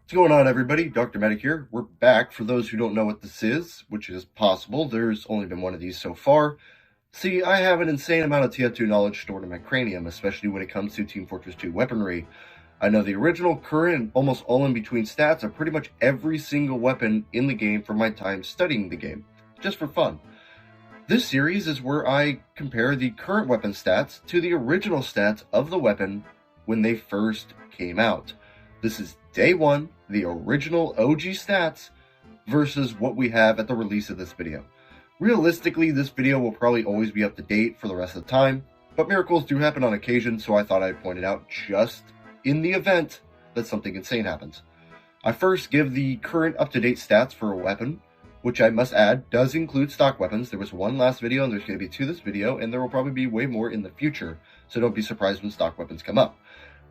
What's going on, everybody? Dr. Medic here. We're back. For those who don't know what this is, which is possible, there's only been one of these so far. See, I have an insane amount of TF2 knowledge stored in my cranium, especially when it comes to Team Fortress 2 weaponry. I know the original, current, and almost all in between stats of pretty much every single weapon in the game from my time studying the game, just for fun. This series is where I compare the current weapon stats to the original stats of the weapon when they first came out. This is day one, the original OG stats, versus what we have at the release of this video. Realistically, this video will probably always be up to date for the rest of the time, but miracles do happen on occasion, so I thought I'd point it out just in the event that something insane happens. I first give the current up-to-date stats for a weapon, which I must add does include stock weapons. There was one last video, and there's going to be two this video, and there will probably be way more in the future, so don't be surprised when stock weapons come up.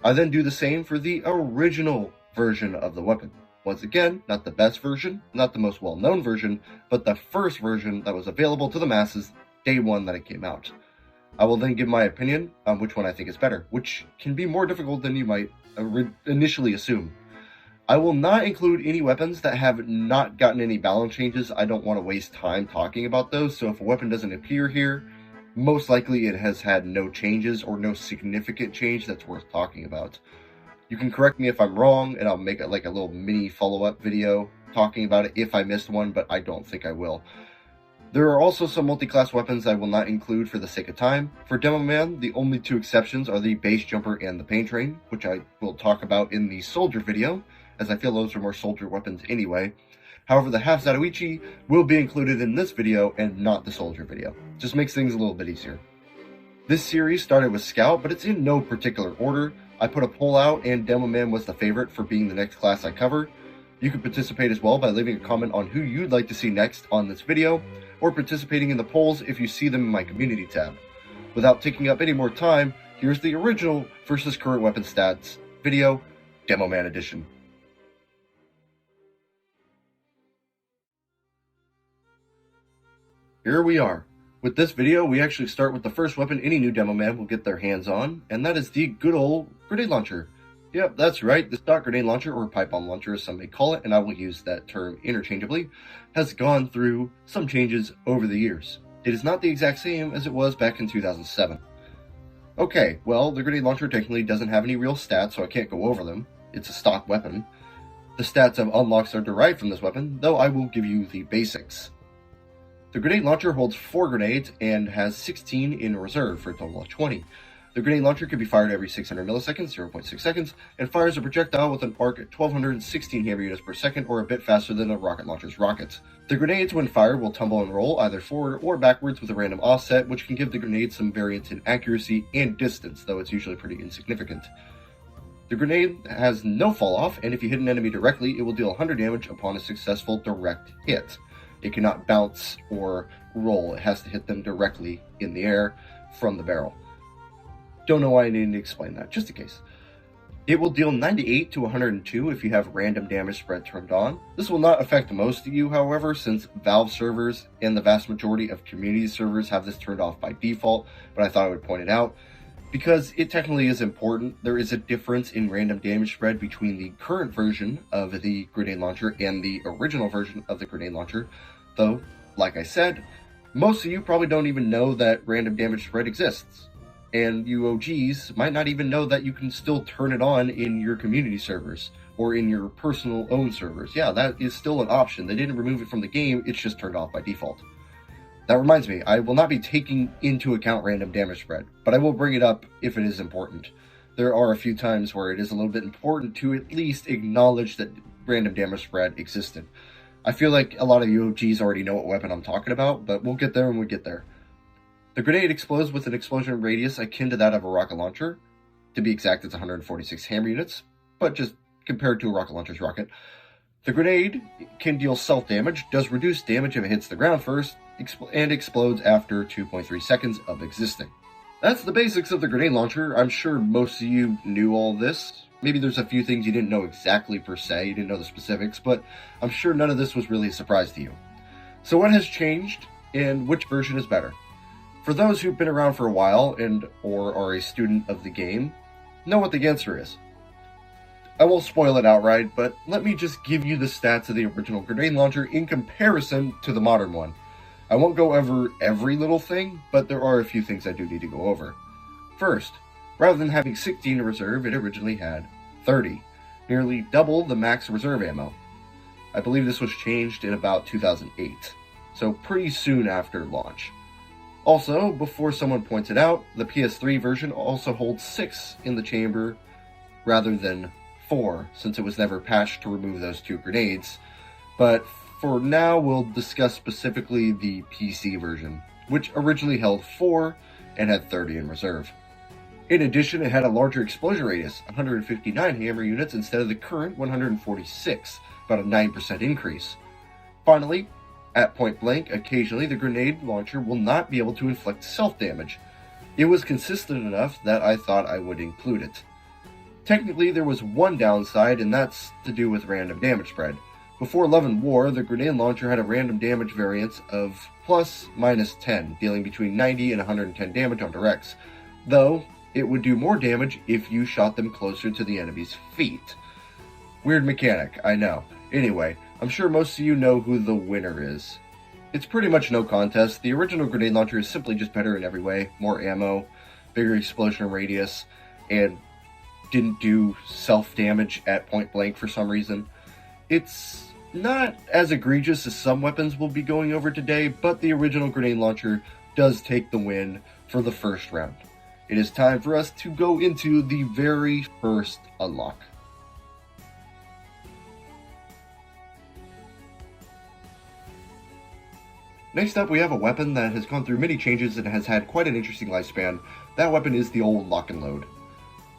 I then do the same for the original version of the weapon. Once again, not the best version, not the most well-known version, but the first version that was available to the masses day one that it came out. I will then give my opinion on which one I think is better, which can be more difficult than you might initially assume. I will not include any weapons that have not gotten any balance changes. I don't want to waste time talking about those, so if a weapon doesn't appear here, most likely it has had no changes or no significant change that's worth talking about. You can correct me if I'm wrong, and I'll make it like a little mini follow-up video talking about it if I missed one, but I don't think I will. There are also some multi-class weapons I will not include for the sake of time. For Demoman, the only two exceptions are the base jumper and the pain train, which I will talk about in the soldier video, as I feel those are more soldier weapons anyway. However, the Half-Zatoichi will be included in this video and not the soldier video. Just makes things a little bit easier. This series started with Scout, but it's in no particular order. I put a poll out and Demoman was the favorite for being the next class I cover. You can participate as well by leaving a comment on who you'd like to see next on this video, or participating in the polls if you see them in my community tab. Without taking up any more time, here's the original versus current weapon stats video, Demoman edition. Here we are. With this video, we actually start with the first weapon any new Demoman will get their hands on, and that is the good old grenade launcher. Yep, that's right, the stock grenade launcher, or pipe bomb launcher as some may call it, and I will use that term interchangeably, has gone through some changes over the years. It is not the exact same as it was back in 2007. Okay, well, the grenade launcher technically doesn't have any real stats, so I can't go over them. It's a stock weapon. The stats of unlocks are derived from this weapon, though I will give you the basics. The grenade launcher holds 4 grenades and has 16 in reserve for a total of 20. The grenade launcher can be fired every 600 milliseconds, 0.6 seconds, and fires a projectile with an arc at 1216 hammer units per second, or a bit faster than a rocket launcher's rockets. The grenades, when fired, will tumble and roll either forward or backwards with a random offset, which can give the grenade some variance in accuracy and distance, though it's usually pretty insignificant. The grenade has no fall off, and if you hit an enemy directly, it will deal 100 damage upon a successful direct hit. It cannot bounce or roll. It has to hit them directly in the air from the barrel. Don't know why I need to explain that, just in case. It will deal 98 to 102 if you have random damage spread turned on. This will not affect most of you, however, since Valve servers and the vast majority of community servers have this turned off by default, but I thought I would point it out. Because it technically is important, there is a difference in random damage spread between the current version of the grenade launcher and the original version of the grenade launcher. Though, like I said, most of you probably don't even know that random damage spread exists. And you OGs might not even know that you can still turn it on in your community servers or in your personal own servers. Yeah, that is still an option. They didn't remove it from the game, it's just turned off by default. That reminds me, I will not be taking into account random damage spread, but I will bring it up if it is important. There are a few times where it is a little bit important to at least acknowledge that random damage spread existed. I feel like a lot of you OGs already know what weapon I'm talking about, but we'll get there when we get there. The grenade explodes with an explosion radius akin to that of a rocket launcher. To be exact, it's 146 hammer units, but just compared to a rocket launcher's rocket. The grenade can deal self-damage, does reduce damage if it hits the ground first, and explodes after 2.3 seconds of existing. That's the basics of the grenade launcher. I'm sure most of you knew all this. Maybe there's a few things you didn't know exactly per se, you didn't know the specifics, but I'm sure none of this was really a surprise to you. So what has changed, and which version is better? For those who've been around for a while and or are a student of the game, know what the answer is. I won't spoil it outright, but let me just give you the stats of the original grenade launcher in comparison to the modern one. I won't go over every little thing, but there are a few things I do need to go over. First, rather than having 16 in reserve, it originally had 30, nearly double the max reserve ammo. I believe this was changed in about 2008, so pretty soon after launch. Also, before someone points it out, the PS3 version also holds 6 in the chamber rather than 4, since it was never patched to remove those 2 grenades, but for now we'll discuss specifically the PC version, which originally held 4 and had 30 in reserve. In addition, it had a larger explosion radius, 159 hammer units instead of the current 146, about a 9% increase. Finally, at point blank, occasionally the grenade launcher will not be able to inflict self-damage. It was consistent enough that I thought I would include it. Technically, there was one downside, and that's to do with random damage spread. Before Love and War, the grenade launcher had a random damage variance of ±10, dealing between 90 and 110 damage on directs, though it would do more damage if you shot them closer to the enemy's feet. Weird mechanic, I know. Anyway, I'm sure most of you know who the winner is. It's pretty much no contest. The original grenade launcher is simply just better in every way. More ammo, bigger explosion radius, and didn't do self-damage at point blank for some reason. It's not as egregious as some weapons we'll be going over today, but the original grenade launcher does take the win for the first round. It is time for us to go into the very first unlock. Next up, we have a weapon that has gone through many changes and has had quite an interesting lifespan. That weapon is the old Lock and Load.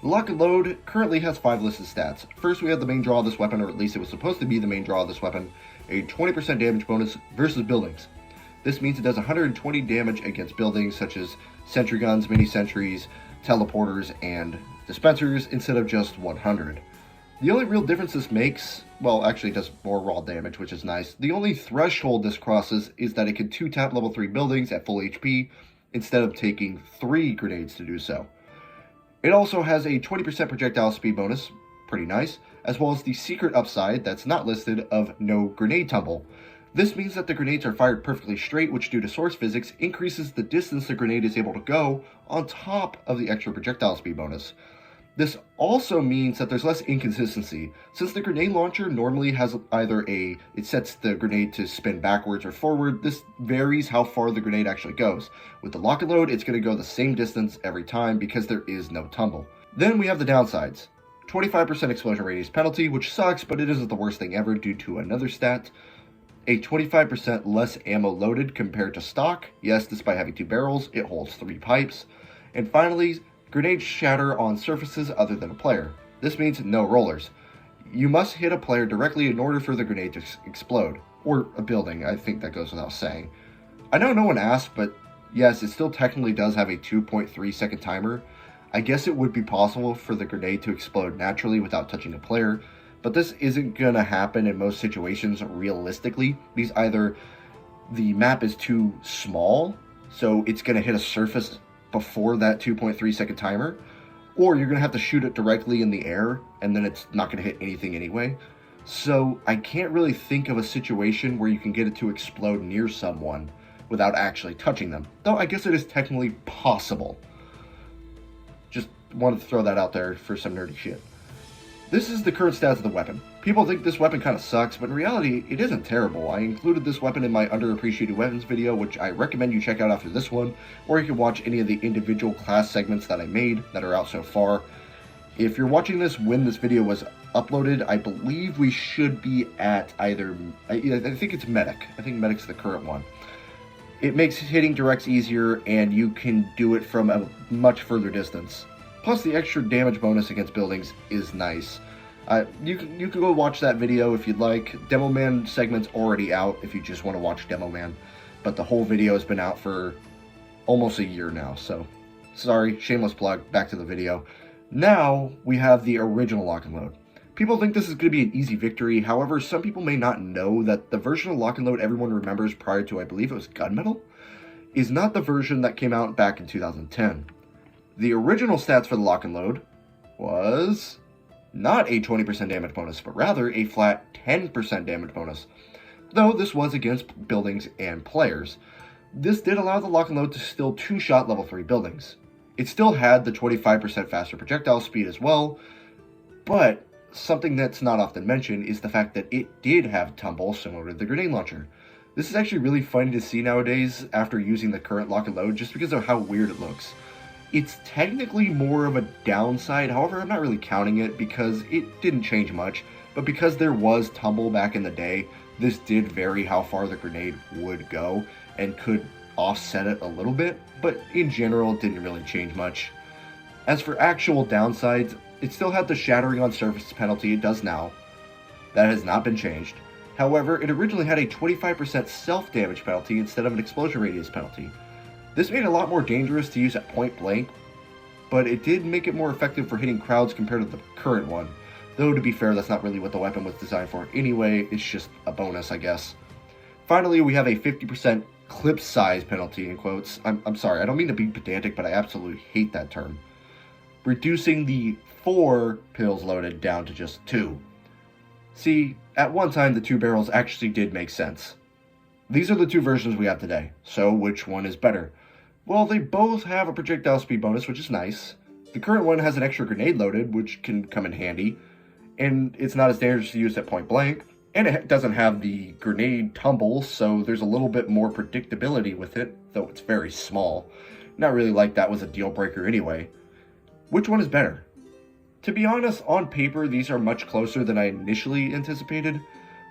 The Lock and Load currently has 5 listed stats. First, we have the main draw of this weapon, or at least it was supposed to be the main draw of this weapon, a 20% damage bonus versus buildings. This means it does 120 damage against buildings such as sentry guns, mini sentries, teleporters, and dispensers instead of just 100. The only real difference this makes, well, actually it does more raw damage, which is nice. The only threshold this crosses is that it can 2-tap level 3 buildings at full HP instead of taking 3 grenades to do so. It also has a 20% projectile speed bonus, pretty nice, as well as the secret upside that's not listed of no grenade tumble. This means that the grenades are fired perfectly straight, which due to source physics increases the distance the grenade is able to go on top of the extra projectile speed bonus. This also means that there's less inconsistency, since the grenade launcher normally has either it sets the grenade to spin backwards or forward. This varies how far the grenade actually goes. With the Lock and Load, it's going to go the same distance every time because there is no tumble. Then we have the downsides. 25% explosion radius penalty, which sucks, but it isn't the worst thing ever due to another stat. A 25% less ammo loaded compared to stock. Yes, despite having 2 barrels, it holds 3 pipes. And finally, grenades shatter on surfaces other than a player. This means no rollers. You must hit a player directly in order for the grenade to explode. Or a building, I think that goes without saying. I know no one asked, but yes, it still technically does have a 2.3 second timer. I guess it would be possible for the grenade to explode naturally without touching a player, but this isn't gonna happen in most situations realistically, because either the map is too small, so it's gonna hit a surface before that 2.3 second timer, or you're going to have to shoot it directly in the air, and then it's not going to hit anything anyway. So I can't really think of a situation where you can get it to explode near someone without actually touching them. Though I guess it is technically possible. Just wanted to throw that out there for some nerdy shit. This is the current stats of the weapon. People think this weapon kind of sucks, but in reality, it isn't terrible. I included this weapon in my underappreciated weapons video, which I recommend you check out after this one, or you can watch any of the individual class segments that I made that are out so far. If you're watching this when this video was uploaded, I believe we should be at either, I think it's Medic. I think Medic's the current one. It makes hitting directs easier, and you can do it from a much further distance. Plus, the extra damage bonus against buildings is nice. You can go watch that video if you'd like. Demoman segment's already out if you just want to watch Demoman. But the whole video has been out for almost a year now, so sorry, shameless plug, back to the video. Now, we have the original Lock and Load. People think this is going to be an easy victory, however, some people may not know that the version of Lock and Load everyone remembers prior to, I believe it was Gunmetal, is not the version that came out back in 2010. The original stats for the Lock and Load was not a 20% damage bonus, but rather a flat 10% damage bonus, though this was against buildings and players. This did allow the lock and load to still two-shot level 3 buildings. It still had the 25% faster projectile speed as well, but something that's not often mentioned is the fact that it did have tumble similar to the grenade launcher. This is actually really funny to see nowadays after using the current lock and load just because of how weird it looks. It's technically more of a downside, however I'm not really counting it because it didn't change much, but because there was tumble back in the day, this did vary how far the grenade would go and could offset it a little bit, but in general it didn't really change much. As for actual downsides, it still had the shattering on surface penalty it does now. That has not been changed. However, it originally had a 25% self-damage penalty instead of an explosion radius penalty. This made it a lot more dangerous to use at point blank, but it did make it more effective for hitting crowds compared to the current one. Though, to be fair, that's not really what the weapon was designed for anyway, it's just a bonus, I guess. Finally, we have a 50% clip size penalty, in quotes. I'm sorry, I don't mean to be pedantic, but I absolutely hate that term. Reducing the 4 pills loaded down to just 2. See, at one time the 2 barrels actually did make sense. These are the 2 versions we have today, so which one is better? Well, they both have a projectile speed bonus, which is nice. The current one has an extra grenade loaded, which can come in handy, and it's not as dangerous to use at point blank, and it doesn't have the grenade tumble, so there's a little bit more predictability with it, though it's very small. Not really like that was a deal breaker anyway. Which one is better? To be honest, on paper, these are much closer than I initially anticipated,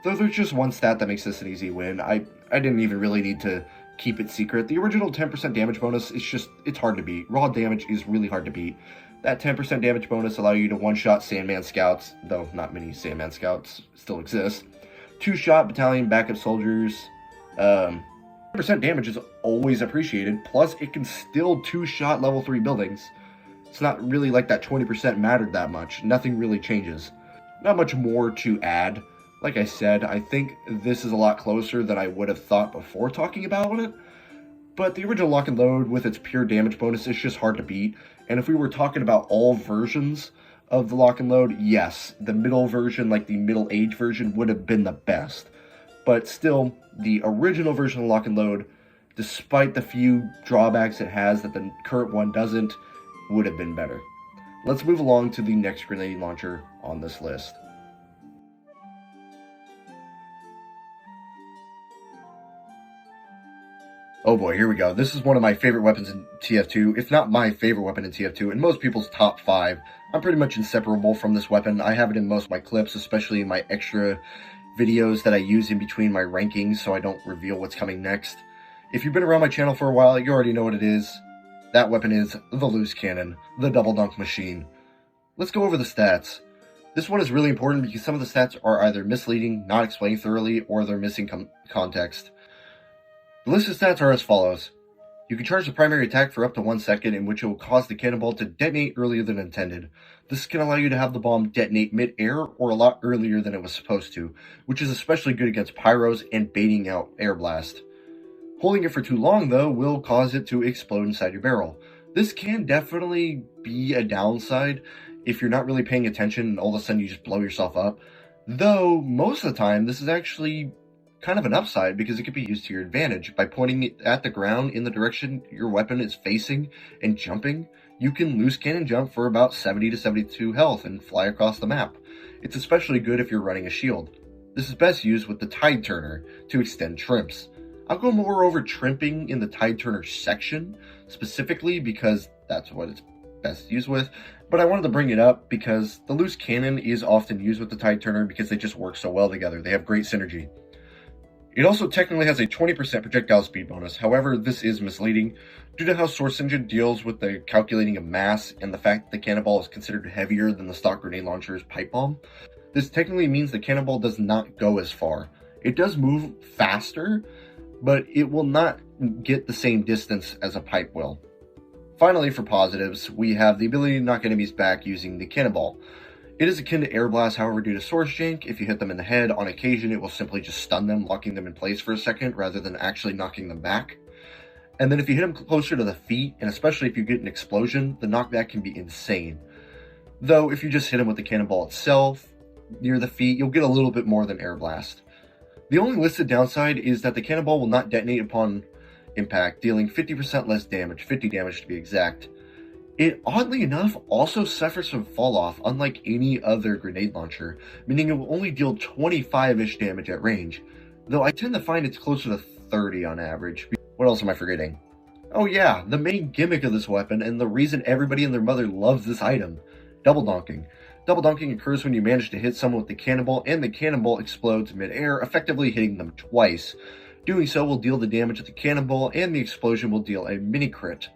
though there's just one stat that makes this an easy win. I didn't even really need to keep it secret. The original 10% damage bonus is just, it's hard to beat. Raw damage is really hard to beat. That 10% damage bonus allows you to one-shot Sandman Scouts, though not many Sandman Scouts still exist. 2-shot battalion backup soldiers. 10% damage is always appreciated, plus it can still 2-shot level 3 buildings. It's not really like that 20% mattered that much. Nothing really changes. Not much more to add. Like I said, I think this is a lot closer than I would have thought before talking about it. But the original lock and load with its pure damage bonus is just hard to beat. And if we were talking about all versions of the lock and load, yes, the middle version, like the middle age version, would have been the best. But still, the original version of lock and load, despite the few drawbacks it has that the current one doesn't, would have been better. Let's move along to the next grenade launcher on this list. Oh boy, here we go. This is one of my favorite weapons in TF2, if not my favorite weapon in TF2, and most people's top 5. I'm pretty much inseparable from this weapon. I have it in most of my clips, especially in my extra videos that I use in between my rankings so I don't reveal what's coming next. If you've been around my channel for a while, you already know what it is. That weapon is the loose cannon, the double dunk machine. Let's go over the stats. This one is really important because some of the stats are either misleading, not explained thoroughly, or they're missing context. The list of stats are as follows. You can charge the primary attack for up to 1 second, in which it will cause the cannonball to detonate earlier than intended. This can allow you to have the bomb detonate mid-air or a lot earlier than it was supposed to, which is especially good against pyros and baiting out air blast. Holding it for too long, though, will cause it to explode inside your barrel. This can definitely be a downside if you're not really paying attention and all of a sudden you just blow yourself up. Though, most of the time, this is actually kind of an upside because it can be used to your advantage. By pointing it at the ground in the direction your weapon is facing and jumping, you can loose cannon jump for about 70 to 72 health and fly across the map. It's especially good if you're running a shield. This is best used with the Tide Turner to extend trimps. I'll go more over trimping in the Tide Turner section, specifically because that's what it's best used with, but I wanted to bring it up because the loose cannon is often used with the Tide Turner because they just work so well together. They have great synergy. It also technically has a 20% projectile speed bonus, however, this is misleading due to how Source Engine deals with the calculating of mass and the fact that the cannonball is considered heavier than the stock grenade launcher's pipe bomb. This technically means the cannonball does not go as far. It does move faster, but it will not get the same distance as a pipe will. Finally, for positives, we have the ability to knock enemies back using the cannonball. It is akin to air blast, however, due to source jank. If you hit them in the head, on occasion it will simply just stun them, locking them in place for a second rather than actually knocking them back. And then if you hit them closer to the feet, and especially if you get an explosion, the knockback can be insane. Though if you just hit him with the cannonball itself, near the feet, you'll get a little bit more than air blast. The only listed downside is that the cannonball will not detonate upon impact, dealing 50% less damage, 50 damage to be exact. It, oddly enough, also suffers from fall off, unlike any other grenade launcher, meaning it will only deal 25-ish damage at range, though I tend to find it's closer to 30 on average. What else am I forgetting? Oh yeah, the main gimmick of this weapon, and the reason everybody and their mother loves this item: double donking. Double donking occurs when you manage to hit someone with the cannonball, and the cannonball explodes mid-air, effectively hitting them twice. Doing so will deal the damage of the cannonball, and the explosion will deal a mini crit.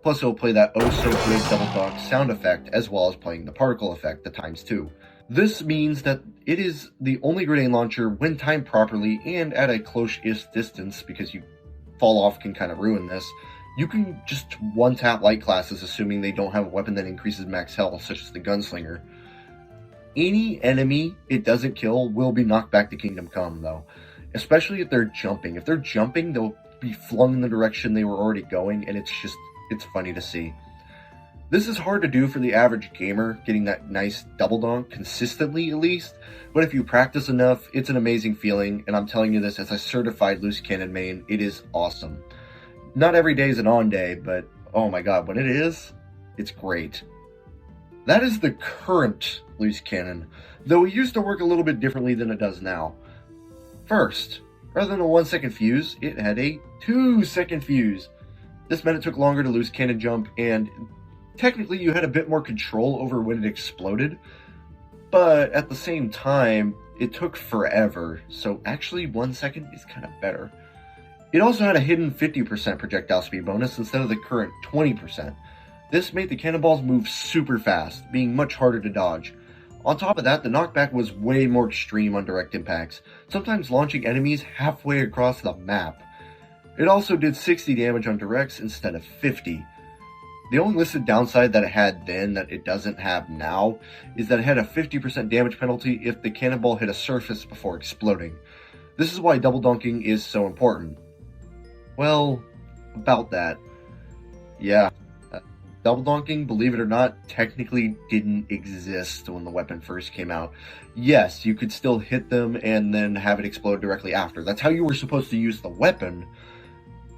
Plus it will play that oh so good double donk sound effect, as well as playing the particle effect, the ×2. This means that it is the only grenade launcher when timed properly and at a close-ish distance, because you fall off can kind of ruin this. You can just one-tap light classes, assuming they don't have a weapon that increases max health, such as the gunslinger. Any enemy it doesn't kill will be knocked back to Kingdom Come, though. Especially if they're jumping. If they're jumping, they'll be flung in the direction they were already going, and it's funny to see. This is hard to do for the average gamer, getting that nice double donk consistently at least, but if you practice enough, it's an amazing feeling, and I'm telling you this as a certified loose cannon main, it is awesome. Not every day is an on day, but oh my god, when it is, it's great. That is the current loose cannon, though it used to work a little bit differently than it does now. First, rather than a 1-second fuse, it had a 2-second fuse. This meant it took longer to loose cannon jump, and technically you had a bit more control over when it exploded, but at the same time, it took forever, so actually 1 second is kind of better. It also had a hidden 50% projectile speed bonus instead of the current 20%. This made the cannonballs move super fast, being much harder to dodge. On top of that, the knockback was way more extreme on direct impacts, sometimes launching enemies halfway across the map. It also did 60 damage on directs instead of 50. The only listed downside that it had then that it doesn't have now is that it had a 50% damage penalty if the cannonball hit a surface before exploding. This is why double donking is so important. Well, about that. Yeah, double donking, believe it or not, technically didn't exist when the weapon first came out. Yes, you could still hit them and then have it explode directly after. That's how you were supposed to use the weapon,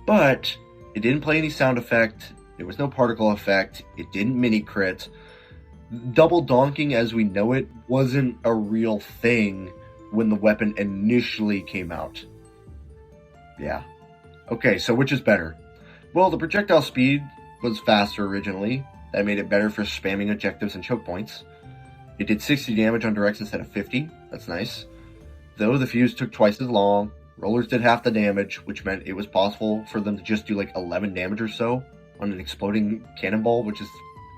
but it didn't play any sound effect. There was no particle effect. It didn't mini crit. Double donking as we know it wasn't a real thing when the weapon initially came out. Yeah. Okay, so which is better? Well, the projectile speed was faster originally. That made it better for spamming objectives and choke points. It did 60 damage on directs instead of 50. That's nice. Though the fuse took twice as long. Rollers did half the damage, which meant it was possible for them to just do like 11 damage or so on an exploding cannonball, which is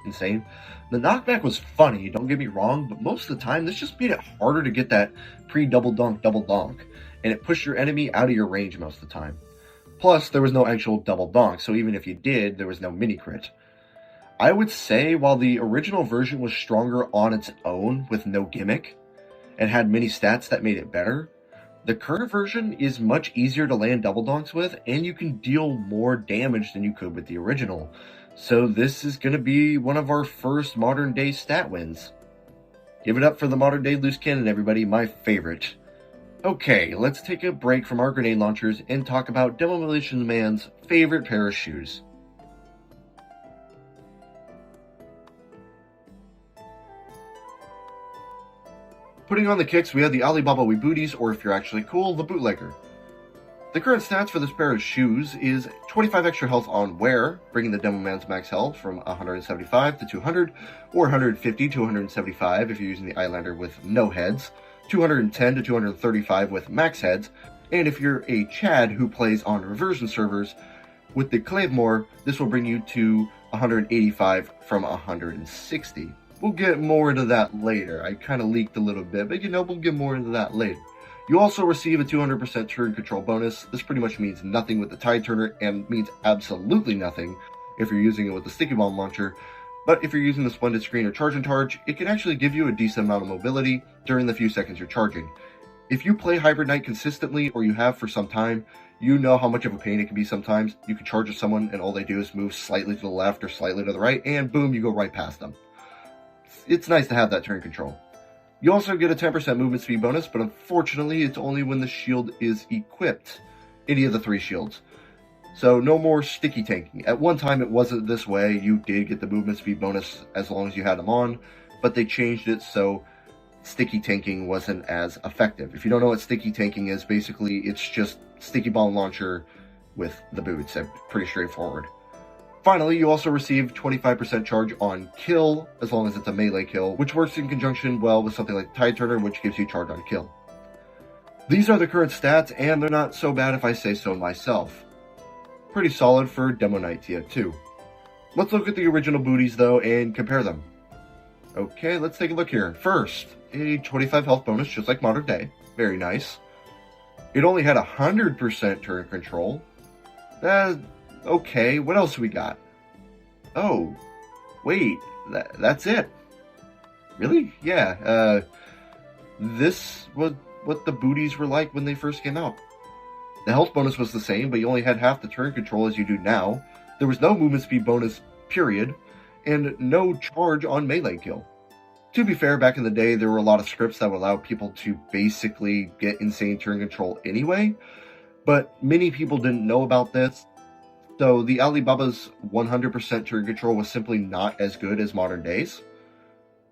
insane. The knockback was funny, don't get me wrong, but most of the time this just made it harder to get that pre-double donk, and it pushed your enemy out of your range most of the time. Plus, there was no actual double donk, so even if you did, there was no mini crit. I would say while the original version was stronger on its own with no gimmick, and had many stats that made it better, the current version is much easier to land double donks with, and you can deal more damage than you could with the original. So this is going to be one of our first modern day stat wins. Give it up for the modern day loose cannon, everybody, my favorite. Okay, let's take a break from our grenade launchers and talk about Demolition Man's favorite pair of shoes. Putting on the kicks, we have the Alibaba Wee Booties, or if you're actually cool, the Bootlegger. The current stats for this pair of shoes is 25 extra health on wear, bringing the Demoman's max health from 175 to 200, or 150 to 175 if you're using the Eyelander with no heads, 210 to 235 with max heads, and if you're a Chad who plays on reversion servers, with the Claidheamh Mòr, this will bring you to 185 from 160. We'll get more into that later. I kind of leaked a little bit, but we'll get more into that later. You also receive a 200% turn control bonus. This pretty much means nothing with the Tide Turner and means absolutely nothing if you're using it with the Stickybomb Launcher. But if you're using the Splendid Screen or Chargin Targe, it can actually give you a decent amount of mobility during the few seconds you're charging. If you play Hybrid Knight consistently, or you have for some time, you know how much of a pain it can be sometimes. You can charge at someone and all they do is move slightly to the left or slightly to the right, and boom, you go right past them. it's nice to have that turn control. You also get a 10% movement speed bonus, but unfortunately it's only when the shield is equipped. Any of the 3 shields. So no more sticky tanking. At one time it wasn't this way. You did get the movement speed bonus as long as you had them on, but they changed it so sticky tanking wasn't as effective. If you don't know what sticky tanking is, basically it's just Stickybomb Launcher with the boots. Pretty straightforward. Finally, you also receive 25% charge on kill, as long as it's a melee kill, which works in conjunction well with something like Tide Turner, which gives you charge on kill. These are the current stats, and they're not so bad if I say so myself. Pretty solid for Demo Knight TF2. Let's look at the original booties though and compare them. Okay, let's take a look here. First, a 25 health bonus, just like modern day. Very nice. It only had 100% turn control. Okay, what else we got? Oh, wait, that's it. Really? Yeah, this was what the booties were like when they first came out. The health bonus was the same, but you only had half the turn control as you do now. There was no movement speed bonus, period, and no charge on melee kill. To be fair, back in the day, there were a lot of scripts that would allow people to basically get insane turn control anyway, but many people didn't know about this. So the Alibaba's 100% turn control was simply not as good as modern days.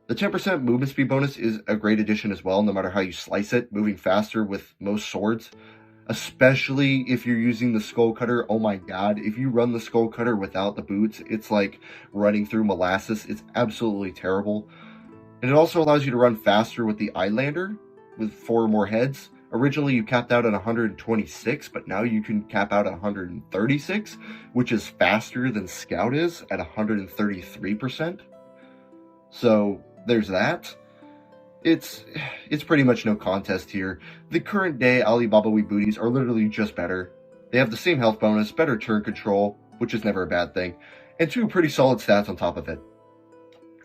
The 10% movement speed bonus is a great addition as well, no matter how you slice it, moving faster with most swords. Especially if you're using the Skullcutter. Oh my god, if you run the Skullcutter without the boots, it's like running through molasses. It's absolutely terrible. And it also allows you to run faster with the Eyelander, with 4 more heads. Originally you capped out at 126, but now you can cap out at 136, which is faster than Scout is at 133%. So there's that. It's pretty much no contest here. The current day Alibaba Wii booties are literally just better. They have the same health bonus, better turn control, which is never a bad thing, and 2 pretty solid stats on top of it.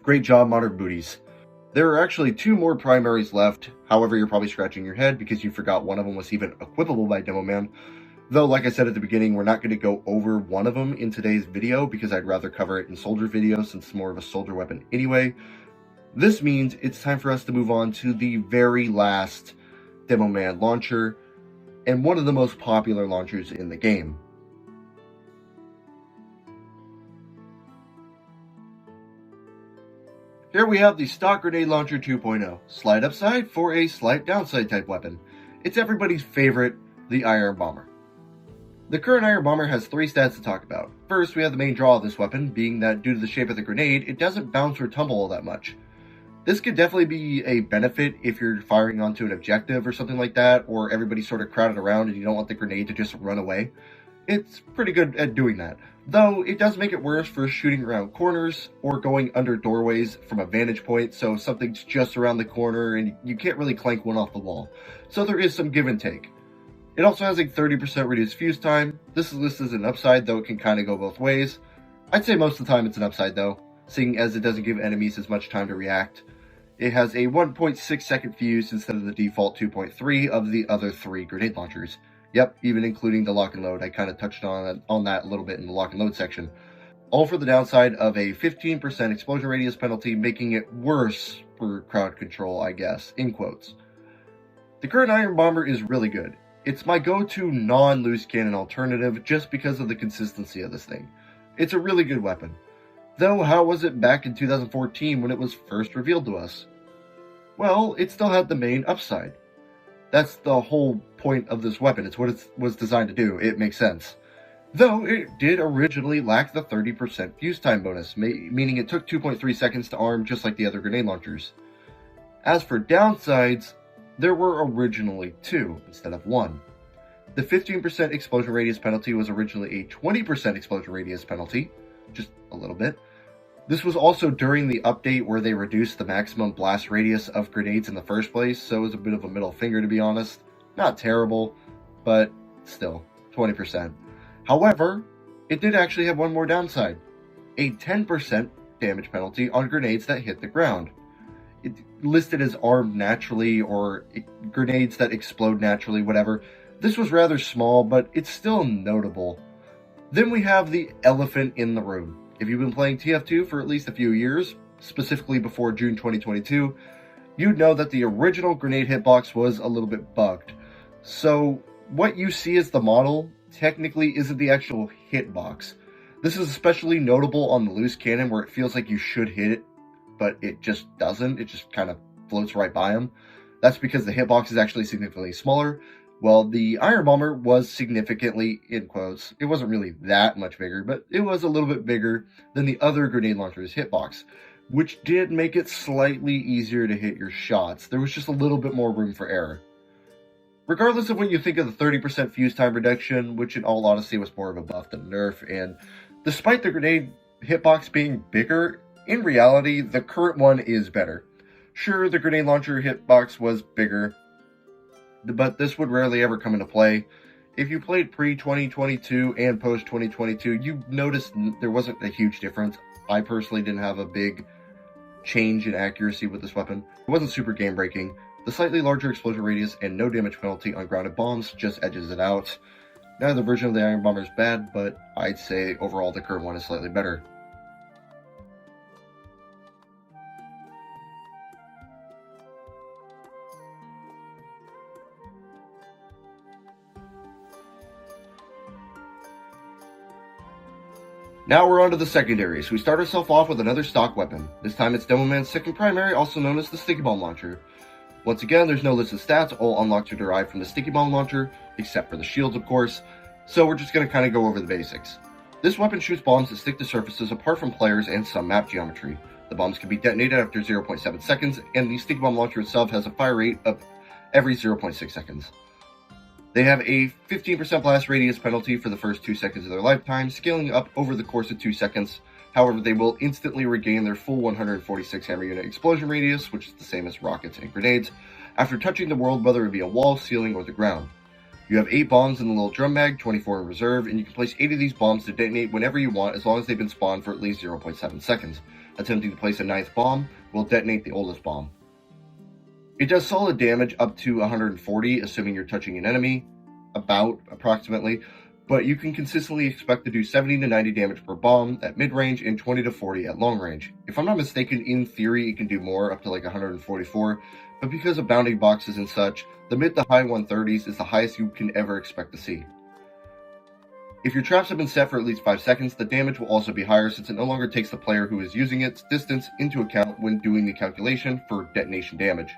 Great job, modern booties. There are actually 2 more primaries left. However, you're probably scratching your head because you forgot one of them was even equipable by Demoman. Though, like I said at the beginning, we're not going to go over one of them in today's video because I'd rather cover it in soldier videos since it's more of a soldier weapon anyway. This means it's time for us to move on to the very last Demoman launcher, and one of the most popular launchers in the game. Here we have the Stock Grenade Launcher 2.0, slight upside for a slight downside type weapon. It's everybody's favorite, the Iron Bomber. The current Iron Bomber has 3 stats to talk about. First, we have the main draw of this weapon, being that due to the shape of the grenade, it doesn't bounce or tumble all that much. This could definitely be a benefit if you're firing onto an objective or something like that, or everybody's sort of crowded around and you don't want the grenade to just run away. It's pretty good at doing that. Though, it does make it worse for shooting around corners or going under doorways from a vantage point, so if something's just around the corner and you can't really clank one off the wall. So there is some give and take. It also has a 30% reduced fuse time. This is listed as an upside, though it can kind of go both ways. I'd say most of the time it's an upside though, seeing as it doesn't give enemies as much time to react. It has a 1.6 second fuse instead of the default 2.3 of the other 3 grenade launchers. Yep, even including the lock and load. I kind of touched on that a little bit in the lock and load section. All for the downside of a 15% explosion radius penalty, making it worse for crowd control, I guess, in quotes. The current Iron Bomber is really good. It's my go-to non-loose cannon alternative just because of the consistency of this thing. It's a really good weapon. Though, how was it back in 2014 when it was first revealed to us? Well, it still had the main upside. That's the whole point of this weapon. It's what it was designed to do. It makes sense. Though, it did originally lack the 30% fuse time bonus, meaning it took 2.3 seconds to arm just like the other grenade launchers. As for downsides, there were originally 2 instead of 1. The 15% explosion radius penalty was originally a 20% explosion radius penalty, just a little bit. This was also during the update where they reduced the maximum blast radius of grenades in the first place, so it was a bit of a middle finger to be honest. Not terrible, but still, 20%. However, it did actually have one more downside. A 10% damage penalty on grenades that hit the ground. It listed as armed naturally, or grenades that explode naturally, whatever. This was rather small, but it's still notable. Then we have the elephant in the room. If you've been playing TF2 for at least a few years, specifically before June 2022, you'd know that the original grenade hitbox was a little bit bugged. So what you see as the model technically isn't the actual hitbox. This is especially notable on the loose cannon, where it feels like you should hit it, but it just doesn't. It just kind of floats right by them. That's because the hitbox is actually significantly smaller. Well, the Iron Bomber was significantly, in quotes, it wasn't really that much bigger, but it was a little bit bigger than the other grenade launcher's hitbox, which did make it slightly easier to hit your shots. There was just a little bit more room for error. Regardless of what you think of the 30% fuse time reduction, which in all honesty was more of a buff than a nerf, and despite the grenade hitbox being bigger, in reality, the current one is better. Sure, the grenade launcher hitbox was bigger, but this would rarely ever come into play. If you played pre-2022 and post-2022, you noticed there wasn't a huge difference. I personally didn't have a big change in accuracy with this weapon. It wasn't super game-breaking. The slightly larger explosion radius and no damage penalty on grounded bombs just edges it out. Neither version of the Iron Bomber is bad, but I'd say overall the current one is slightly better. Now we're on to the secondaries. We start ourselves off with another stock weapon. This time it's Demoman's second primary, also known as the Stickybomb Launcher. Once again, there's no listed stats. All unlocks are derived from the Stickybomb Launcher, except for the shields, of course. So we're just going to kind of go over the basics. This weapon shoots bombs that stick to surfaces apart from players and some map geometry. The bombs can be detonated after 0.7 seconds, and the Stickybomb Launcher itself has a fire rate of every 0.6 seconds. They have a 15% blast radius penalty for the first 2 seconds of their lifetime, scaling up over the course of 2 seconds. However, they will instantly regain their full 146 hammer unit explosion radius, which is the same as rockets and grenades, after touching the world, whether it be a wall, ceiling, or the ground. You have 8 bombs in the little drum mag, 24 in reserve, and you can place 8 of these bombs to detonate whenever you want, as long as they've been spawned for at least 0.7 seconds. Attempting to place a 9th bomb will detonate the oldest bomb. It does solid damage up to 140, assuming you're touching an enemy, approximately, but you can consistently expect to do 70 to 90 damage per bomb at mid-range and 20 to 40 at long range. If I'm not mistaken, in theory it can do more, up to like 144, but because of bounding boxes and such, the mid to high 130s is the highest you can ever expect to see. If your traps have been set for at least 5 seconds, the damage will also be higher, since it no longer takes the player who is using its distance into account when doing the calculation for detonation damage.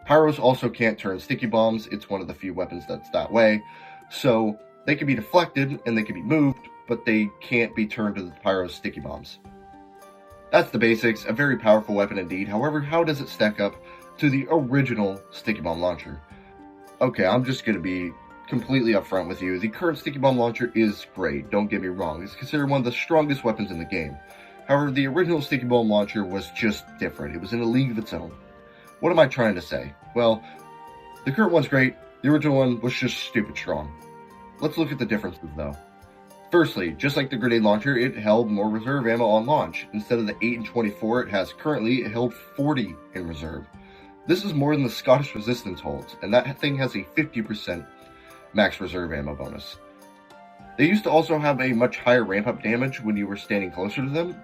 Pyros also can't turn sticky bombs. It's one of the few weapons that's that way. So they can be deflected and they can be moved, but they can't be turned to the Pyro's sticky bombs. That's the basics. A very powerful weapon indeed. However, how does it stack up to the original Stickybomb Launcher? Okay, I'm just going to be completely upfront with you. The current Stickybomb Launcher is great. Don't get me wrong. It's considered one of the strongest weapons in the game. However, the original Stickybomb Launcher was just different. It was in a league of its own. What am I trying to say? Well, the current one's great, the original one was just stupid strong. Let's look at the differences though. Firstly, just like the grenade launcher, it held more reserve ammo on launch. Instead of the 8 and 24 it has currently, it held 40 in reserve. This is more than the Scottish Resistance holds, and that thing has a 50% max reserve ammo bonus. They used to also have a much higher ramp up damage when you were standing closer to them.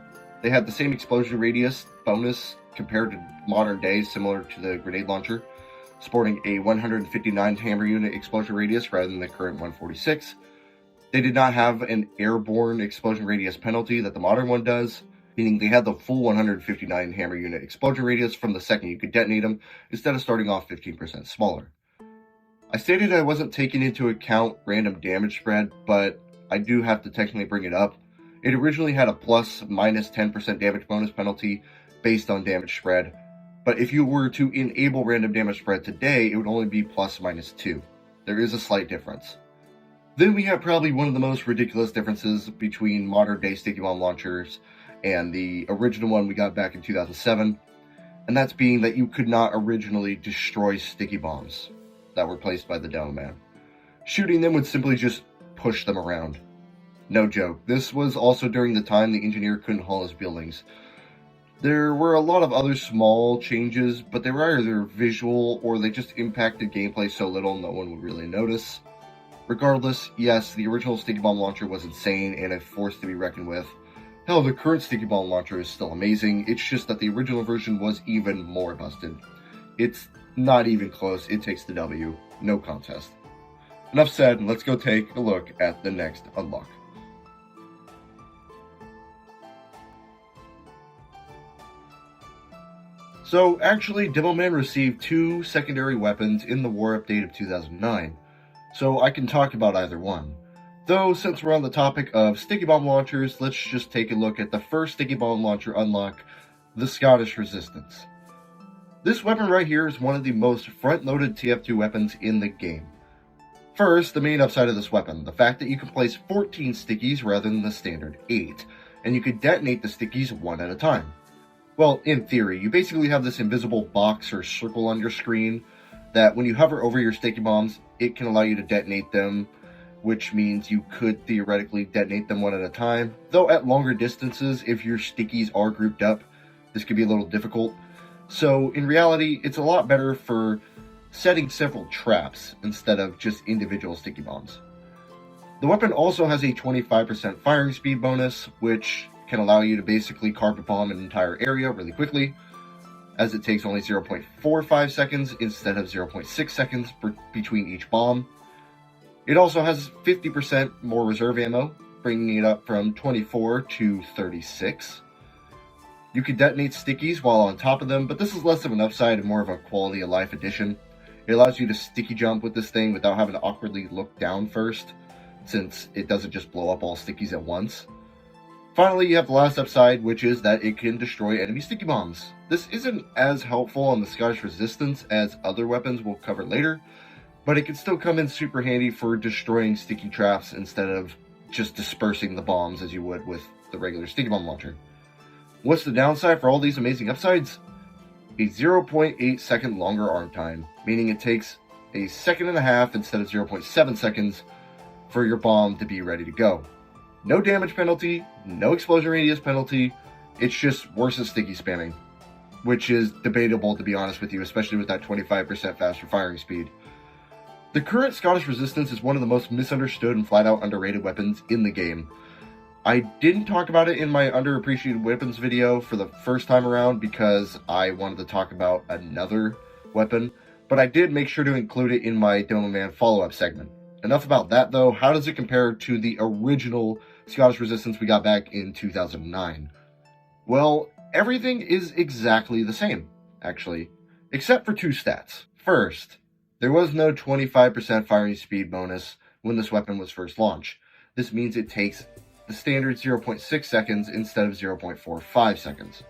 They had the same explosion radius bonus compared to modern day, similar to the grenade launcher, sporting a 159 hammer unit explosion radius rather than the current 146. They did not have an airborne explosion radius penalty that the modern one does, meaning they had the full 159 hammer unit explosion radius from the second you could detonate them, instead of starting off 15% smaller. I stated I wasn't taking into account random damage spread, but I do have to technically bring it up. It originally had a plus minus 10% damage bonus penalty based on damage spread, but if you were to enable random damage spread today, it would only be plus minus 2. There is a slight difference. Then we have probably one of the most ridiculous differences between modern day Stickybomb launchers and the original one we got back in 2007, and that's being that you could not originally destroy sticky bombs that were placed by the Demoman. Shooting them would simply just push them around. No joke. This was also during the time the engineer couldn't haul his buildings. There were a lot of other small changes, but they were either visual or they just impacted gameplay so little no one would really notice. Regardless, yes, the original Stickybomb Launcher was insane and a force to be reckoned with, Hell, the current Stickybomb Launcher is still amazing, it's just that the original version was even more busted. It's not even close, it takes the W, no contest. Enough said, let's go take a look at the next unlock. So actually, Demoman received 2 secondary weapons in the War update of 2009, so I can talk about either one. Though, since we're on the topic of Stickybomb Launchers, let's just take a look at the first Stickybomb Launcher unlock, the Scottish Resistance. This weapon right here is one of the most front-loaded TF2 weapons in the game. First, the main upside of this weapon, the fact that you can place 14 stickies rather than the standard 8, and you can detonate the stickies one at a time. Well, in theory, you basically have this invisible box or circle on your screen that when you hover over your sticky bombs, it can allow you to detonate them, which means you could theoretically detonate them one at a time. Though at longer distances, if your stickies are grouped up, this could be a little difficult. So in reality, it's a lot better for setting several traps instead of just individual sticky bombs. The weapon also has a 25% firing speed bonus, which can allow you to basically carpet bomb an entire area really quickly, as it takes only 0.45 seconds instead of 0.6 seconds between each bomb. It also has 50% more reserve ammo, bringing it up from 24 to 36. You can detonate stickies while on top of them, but this is less of an upside and more of a quality of life addition. It allows you to sticky jump with this thing without having to awkwardly look down first, since it doesn't just blow up all stickies at once. Finally, you have the last upside, which is that it can destroy enemy sticky bombs. This isn't as helpful on the Scottish Resistance as other weapons we'll cover later, but it can still come in super handy for destroying sticky traps instead of just dispersing the bombs as you would with the regular Stickybomb Launcher. What's the downside for all these amazing upsides? A 0.8 second longer arm time, meaning it takes a second and a half instead of 0.7 seconds for your bomb to be ready to go. No damage penalty, no explosion radius penalty, it's just worse at sticky spamming, which is debatable to be honest with you, especially with that 25% faster firing speed. The current Scottish Resistance is one of the most misunderstood and flat out underrated weapons in the game. I didn't talk about it in my underappreciated weapons video for the first time around because I wanted to talk about another weapon, but I did make sure to include it in my Demoman follow-up segment. Enough about that though, how does it compare to the original Scottish Resistance we got back in 2009? Well, everything is exactly the same, actually, except for 2 stats. First, there was no 25% firing speed bonus when this weapon was first launched. This means it takes the standard 0.6 seconds instead of 0.45 seconds.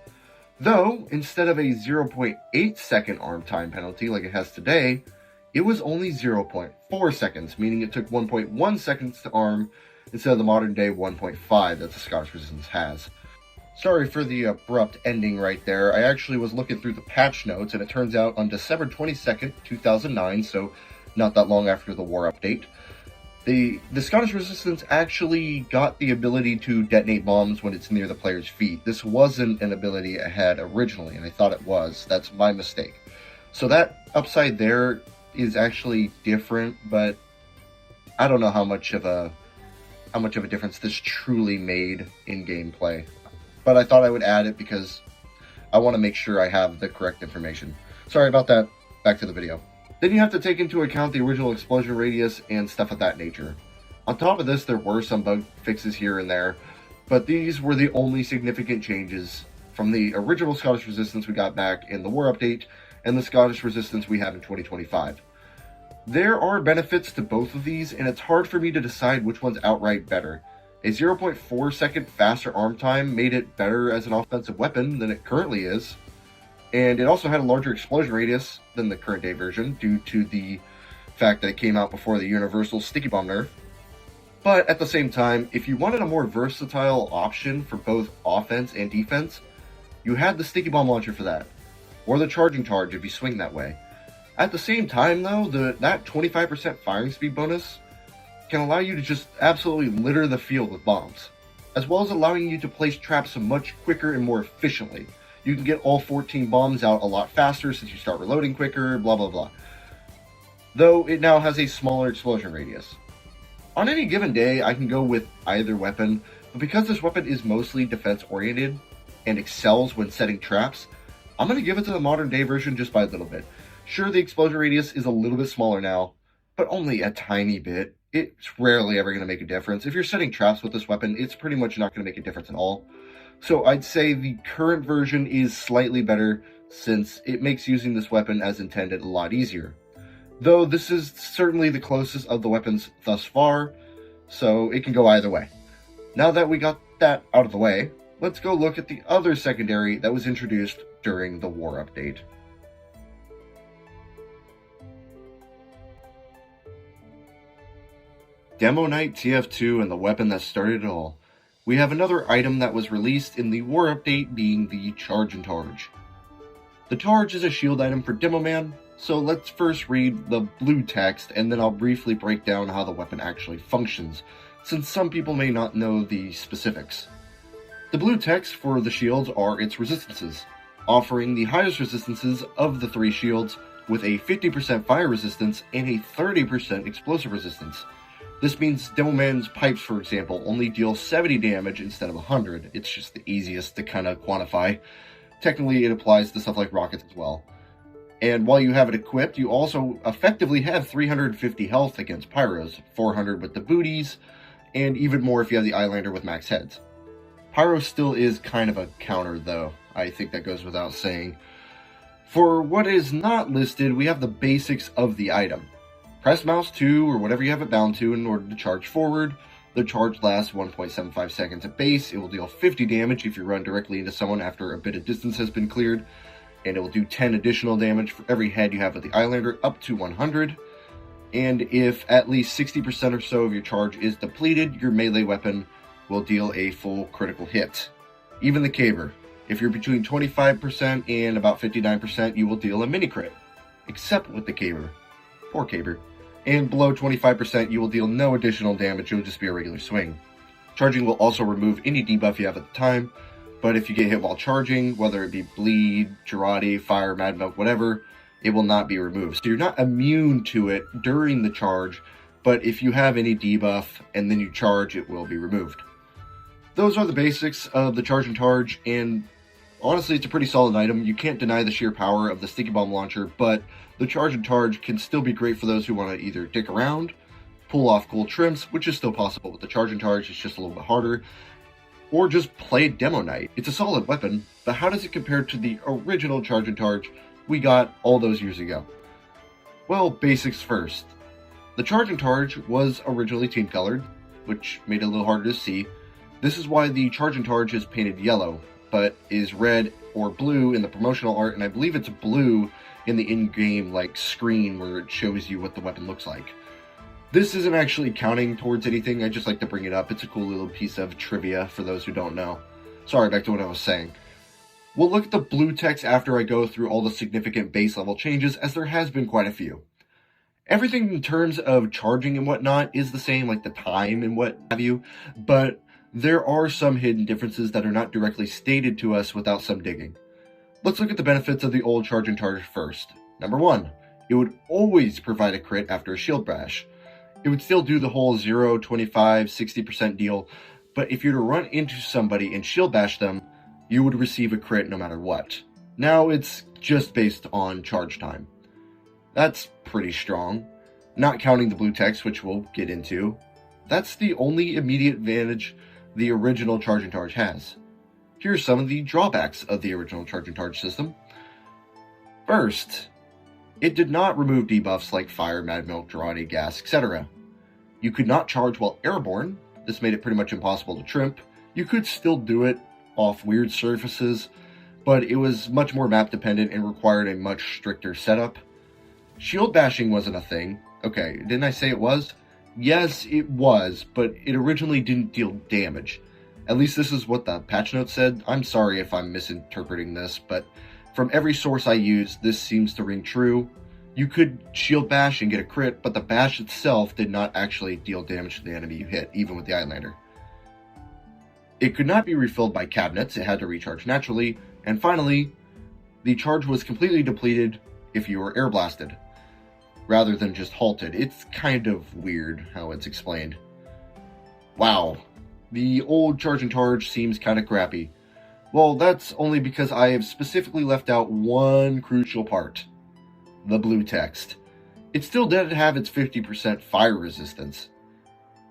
Though, instead of a 0.8 second arm time penalty like it has today, it was only 0.4 seconds, meaning it took 1.1 seconds to arm instead of the modern day 1.5 that the Scottish Resistance has. Sorry for the abrupt ending right there. I actually was looking through the patch notes, and it turns out on December 22nd, 2009, so not that long after the war update, the Scottish Resistance actually got the ability to detonate bombs when it's near the player's feet. This wasn't an ability it had originally, and I thought it was. That's my mistake. So that upside there is actually different, but I don't know how much of a difference this truly made in gameplay. But I thought I would add it because I want to make sure I have the correct information. Sorry about that. Back to the video. Then you have to take into account the original explosion radius and stuff of that nature. On top of this, there were some bug fixes here and there, but these were the only significant changes from the original Scottish Resistance we got back in the war update and the Scottish Resistance we have in 2025. There are benefits to both of these, and it's hard for me to decide which one's outright better. A 0.4 second faster arm time made it better as an offensive weapon than it currently is, and it also had a larger explosion radius than the current day version due to the fact that it came out before the universal sticky bomb nerf. But at the same time, if you wanted a more versatile option for both offense and defense, you had the Stickybomb Launcher for that, or the Chargin Targe if you swing that way. At the same time though, that 25% firing speed bonus can allow you to just absolutely litter the field with bombs, as well as allowing you to place traps much quicker and more efficiently. You can get all 14 bombs out a lot faster since you start reloading quicker, blah blah blah. Though it now has a smaller explosion radius. On any given day, I can go with either weapon, But because this weapon is mostly defense oriented and excels when setting traps, I'm going to give it to the modern day version just by a little bit. Sure, the explosion radius is a little bit smaller now, but only a tiny bit. It's rarely ever going to make a difference. If you're setting traps with this weapon, it's pretty much not going to make a difference at all. So I'd say the current version is slightly better since it makes using this weapon as intended a lot easier. Though this is certainly the closest of the weapons thus far, so it can go either way. Now that we got that out of the way, let's go look at the other secondary that was introduced during the war update. Demo Knight TF2 and the weapon that started it all. We have another item that was released in the war update being the Chargin Targe. The Targe is a shield item for Demoman, so let's first read the blue text and then I'll briefly break down how the weapon actually functions, since some people may not know the specifics. The blue text for the shields are its resistances, offering the highest resistances of the 3 shields with a 50% fire resistance and a 30% explosive resistance. This means Demoman's pipes, for example, only deal 70 damage instead of 100. It's just the easiest to kind of quantify. Technically, it applies to stuff like rockets as well. And while you have it equipped, you also effectively have 350 health against pyros, 400 with the booties, and even more if you have the eyelander with max heads. Pyro still is kind of a counter though, I think that goes without saying. For what is not listed, we have the basics of the item. Press mouse 2 or whatever you have it bound to in order to charge forward. The charge lasts 1.75 seconds at base. It will deal 50 damage if you run directly into someone after a bit of distance has been cleared. And it will do 10 additional damage for every head you have with the eyelander up to 100. And if at least 60% or so of your charge is depleted, your melee weapon will deal a full critical hit. Even the Caber. If you're between 25% and about 59%, you will deal a mini crit. Except with the Caber. Poor Caber. And below 25%, you will deal no additional damage, it will just be a regular swing. Charging will also remove any debuff you have at the time, but if you get hit while charging, whether it be bleed, Girardi, fire, mad milk, whatever, it will not be removed. So you're not immune to it during the charge, but if you have any debuff and then you charge, it will be removed. Those are the basics of the Chargin Targe, and honestly, it's a pretty solid item. You can't deny the sheer power of the Stickybomb Launcher, but the Chargin Targe can still be great for those who want to either dick around, pull off cool trims, which is still possible with the Chargin Targe, it's just a little bit harder, or just play Demo Knight. It's a solid weapon, but how does it compare to the original Chargin Targe we got all those years ago? Well, basics first. The Chargin Targe was originally team colored, which made it a little harder to see. This is why the Chargin Targe is painted yellow, but is red or blue in the promotional art, and I believe it's blue in the in-game screen where it shows you what the weapon looks like. This isn't actually counting towards anything, I just like to bring it up. It's a cool little piece of trivia for those who don't know. Sorry, back to what I was saying. We'll look at the blue text after I go through all the significant base level changes, as there has been quite a few. Everything in terms of charging and whatnot is the same, like the time and what have you, but there are some hidden differences that are not directly stated to us without some digging. Let's look at the benefits of the old Chargin Targe first. Number 1, it would always provide a crit after a shield bash. It would still do the whole 0, 25, 60% deal, but if you were to run into somebody and shield bash them, you would receive a crit no matter what. Now it's just based on charge time. That's pretty strong. Not counting the blue text, which we'll get into. That's the only immediate advantage the original Chargin Targe has. Here are some of the drawbacks of the original Chargin Targe system. First, it did not remove debuffs like fire, mad milk, Girardi, gas, etc. You could not charge while airborne. This made it pretty much impossible to trimp. You could still do it off weird surfaces, but it was much more map dependent and required a much stricter setup. Shield bashing wasn't a thing. Okay, didn't I say it was? Yes, it was, but it originally didn't deal damage. At least this is what the patch notes said. I'm sorry if I'm misinterpreting this, but from every source I use, this seems to ring true. You could shield bash and get a crit, but the bash itself did not actually deal damage to the enemy you hit, even with the eyelander. It could not be refilled by cabinets, it had to recharge naturally, and finally, the charge was completely depleted if you were air blasted, rather than just halted. It's kind of weird how it's explained. Wow. The old Chargin Targe seems kind of crappy. Well, that's only because I have specifically left out one crucial part. The blue text. It still did have its 50% fire resistance.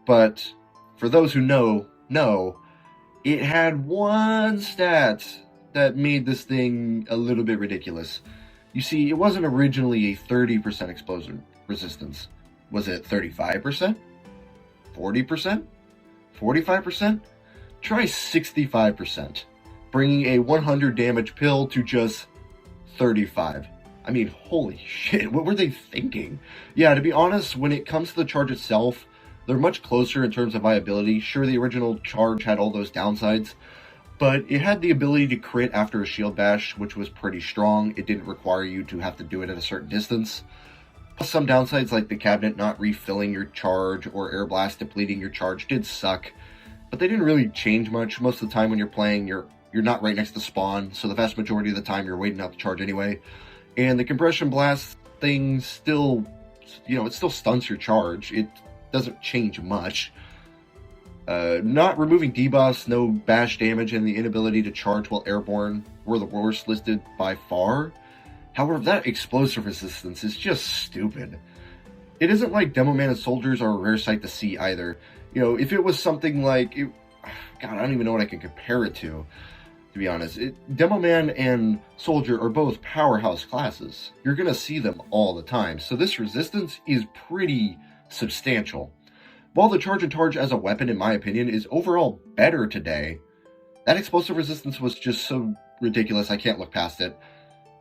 But, for those who know, it had one stat that made this thing a little bit ridiculous. You see, it wasn't originally a 30% explosion resistance. Was it 35%? 40%? 45%? Try 65%, bringing a 100 damage pill to just 35. I mean, holy shit, what were they thinking? Yeah, to be honest, when it comes to the charge itself, they're much closer in terms of viability. Sure, the original charge had all those downsides, but it had the ability to crit after a shield bash, which was pretty strong. It didn't require you to have to do it at a certain distance. Plus, some downsides like the cabinet not refilling your charge or air blast depleting your charge did suck, but they didn't really change much. Most of the time when you're playing, you're not right next to spawn, so the vast majority of the time you're waiting out the charge anyway. And the compression blast thing still, it still stunts your charge. It doesn't change much. Not removing debuffs, no bash damage, and the inability to charge while airborne were the worst listed by far. However, that explosive resistance is just stupid. It isn't like Demoman and Soldiers are a rare sight to see either. If it was something like... God, I don't even know what I can compare it to be honest. Demoman and Soldier are both powerhouse classes. You're going to see them all the time, so this resistance is pretty substantial. While the Chargin Targe as a weapon, in my opinion, is overall better today, that explosive resistance was just so ridiculous I can't look past it.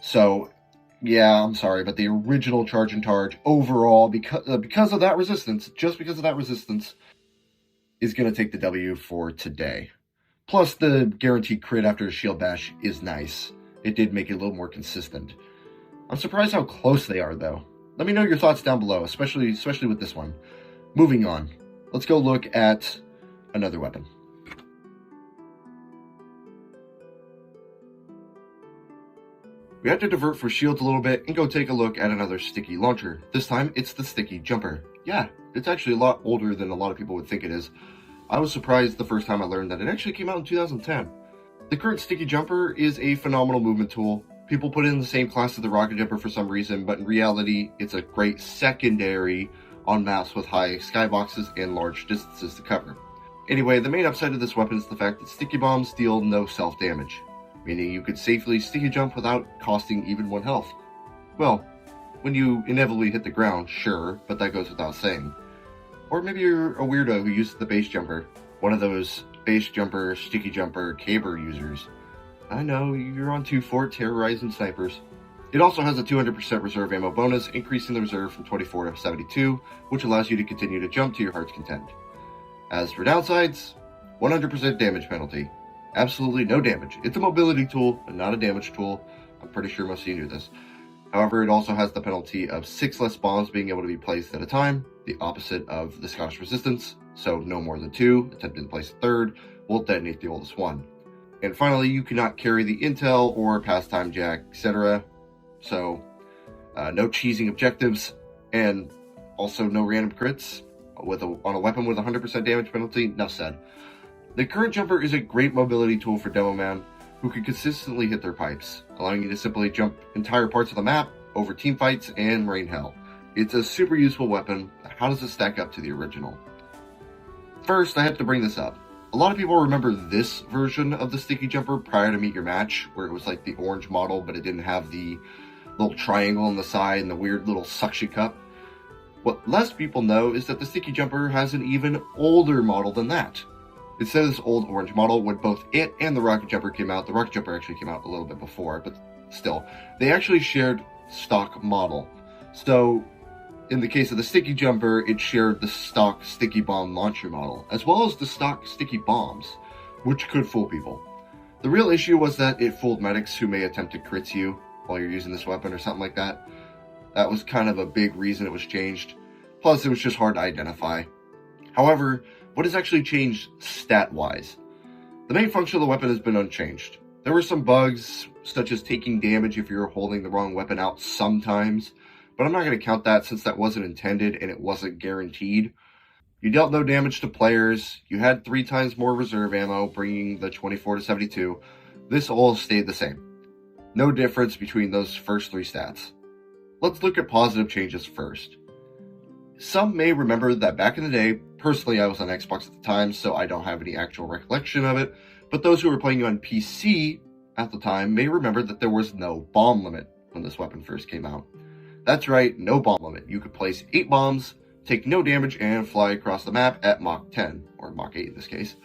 So... yeah, I'm sorry, but the original Chargin Targe overall, because of that resistance, just because of that resistance, is going to take the W for today. Plus, the guaranteed crit after a shield bash is nice. It did make it a little more consistent. I'm surprised how close they are, though. Let me know your thoughts down below, especially with this one. Moving on, let's go look at another weapon. We have to divert for shields a little bit and go take a look at another sticky launcher. This time, it's the Sticky Jumper. Yeah, it's actually a lot older than a lot of people would think it is. I was surprised the first time I learned that it actually came out in 2010. The current Sticky Jumper is a phenomenal movement tool. People put it in the same class as the Rocket Jumper for some reason, but in reality, it's a great secondary on maps with high skyboxes and large distances to cover. Anyway, the main upside of this weapon is the fact that sticky bombs deal no self-damage, meaning you could safely sticky jump without costing even 1 health. Well, when you inevitably hit the ground, sure, but that goes without saying. Or maybe you're a weirdo who uses the base jumper, one of those base jumper, sticky jumper, caber users. I know, you're on 2-fort terrorizing snipers. It also has a 200% reserve ammo bonus, increasing the reserve from 24 to 72, which allows you to continue to jump to your heart's content. As for downsides, 100% damage penalty. Absolutely no damage. It's a mobility tool, but not a damage tool. I'm pretty sure most of you knew this. However, it also has the penalty of 6 less bombs being able to be placed at a time, the opposite of the Scottish Resistance, so no more than 2, attempting to place a third, will detonate the oldest one. And finally, you cannot carry the intel or pastime jack, etc. So, no cheesing objectives, and also no random crits on a weapon with 100% damage penalty. Enough said. The current jumper is a great mobility tool for Demoman, who can consistently hit their pipes, allowing you to simply jump entire parts of the map over teamfights and rain hell. It's a super useful weapon. How does it stack up to the original? First, I have to bring this up. A lot of people remember this version of the Sticky Jumper prior to Meet Your Match, where it was like the orange model, but it didn't have the little triangle on the side and the weird little suction cup. What less people know is that the Sticky Jumper has an even older model than that. Instead of this old orange model, when both it and the Rocket Jumper came out, the Rocket Jumper actually came out a little bit before, but still, they actually shared stock model. So, in the case of the Sticky Jumper, it shared the stock Stickybomb Launcher model, as well as the stock Sticky Bombs, which could fool people. The real issue was that it fooled medics who may attempt to crit you while you're using this weapon or something like that. That was kind of a big reason it was changed. Plus, it was just hard to identify. However, what has actually changed stat-wise? The main function of the weapon has been unchanged. There were some bugs, such as taking damage if you're holding the wrong weapon out sometimes, but I'm not going to count that since that wasn't intended and it wasn't guaranteed. You dealt no damage to players, you had 3 times more reserve ammo, bringing the 24 to 72. This all stayed the same. No difference between those first 3 stats. Let's look at positive changes first. Some may remember that back in the day, personally I was on Xbox at the time, so I don't have any actual recollection of it, but those who were playing on PC at the time may remember that there was no bomb limit when this weapon first came out. That's right, no bomb limit. You could place 8 bombs, take no damage, and fly across the map at Mach 10, or Mach 8 in this case.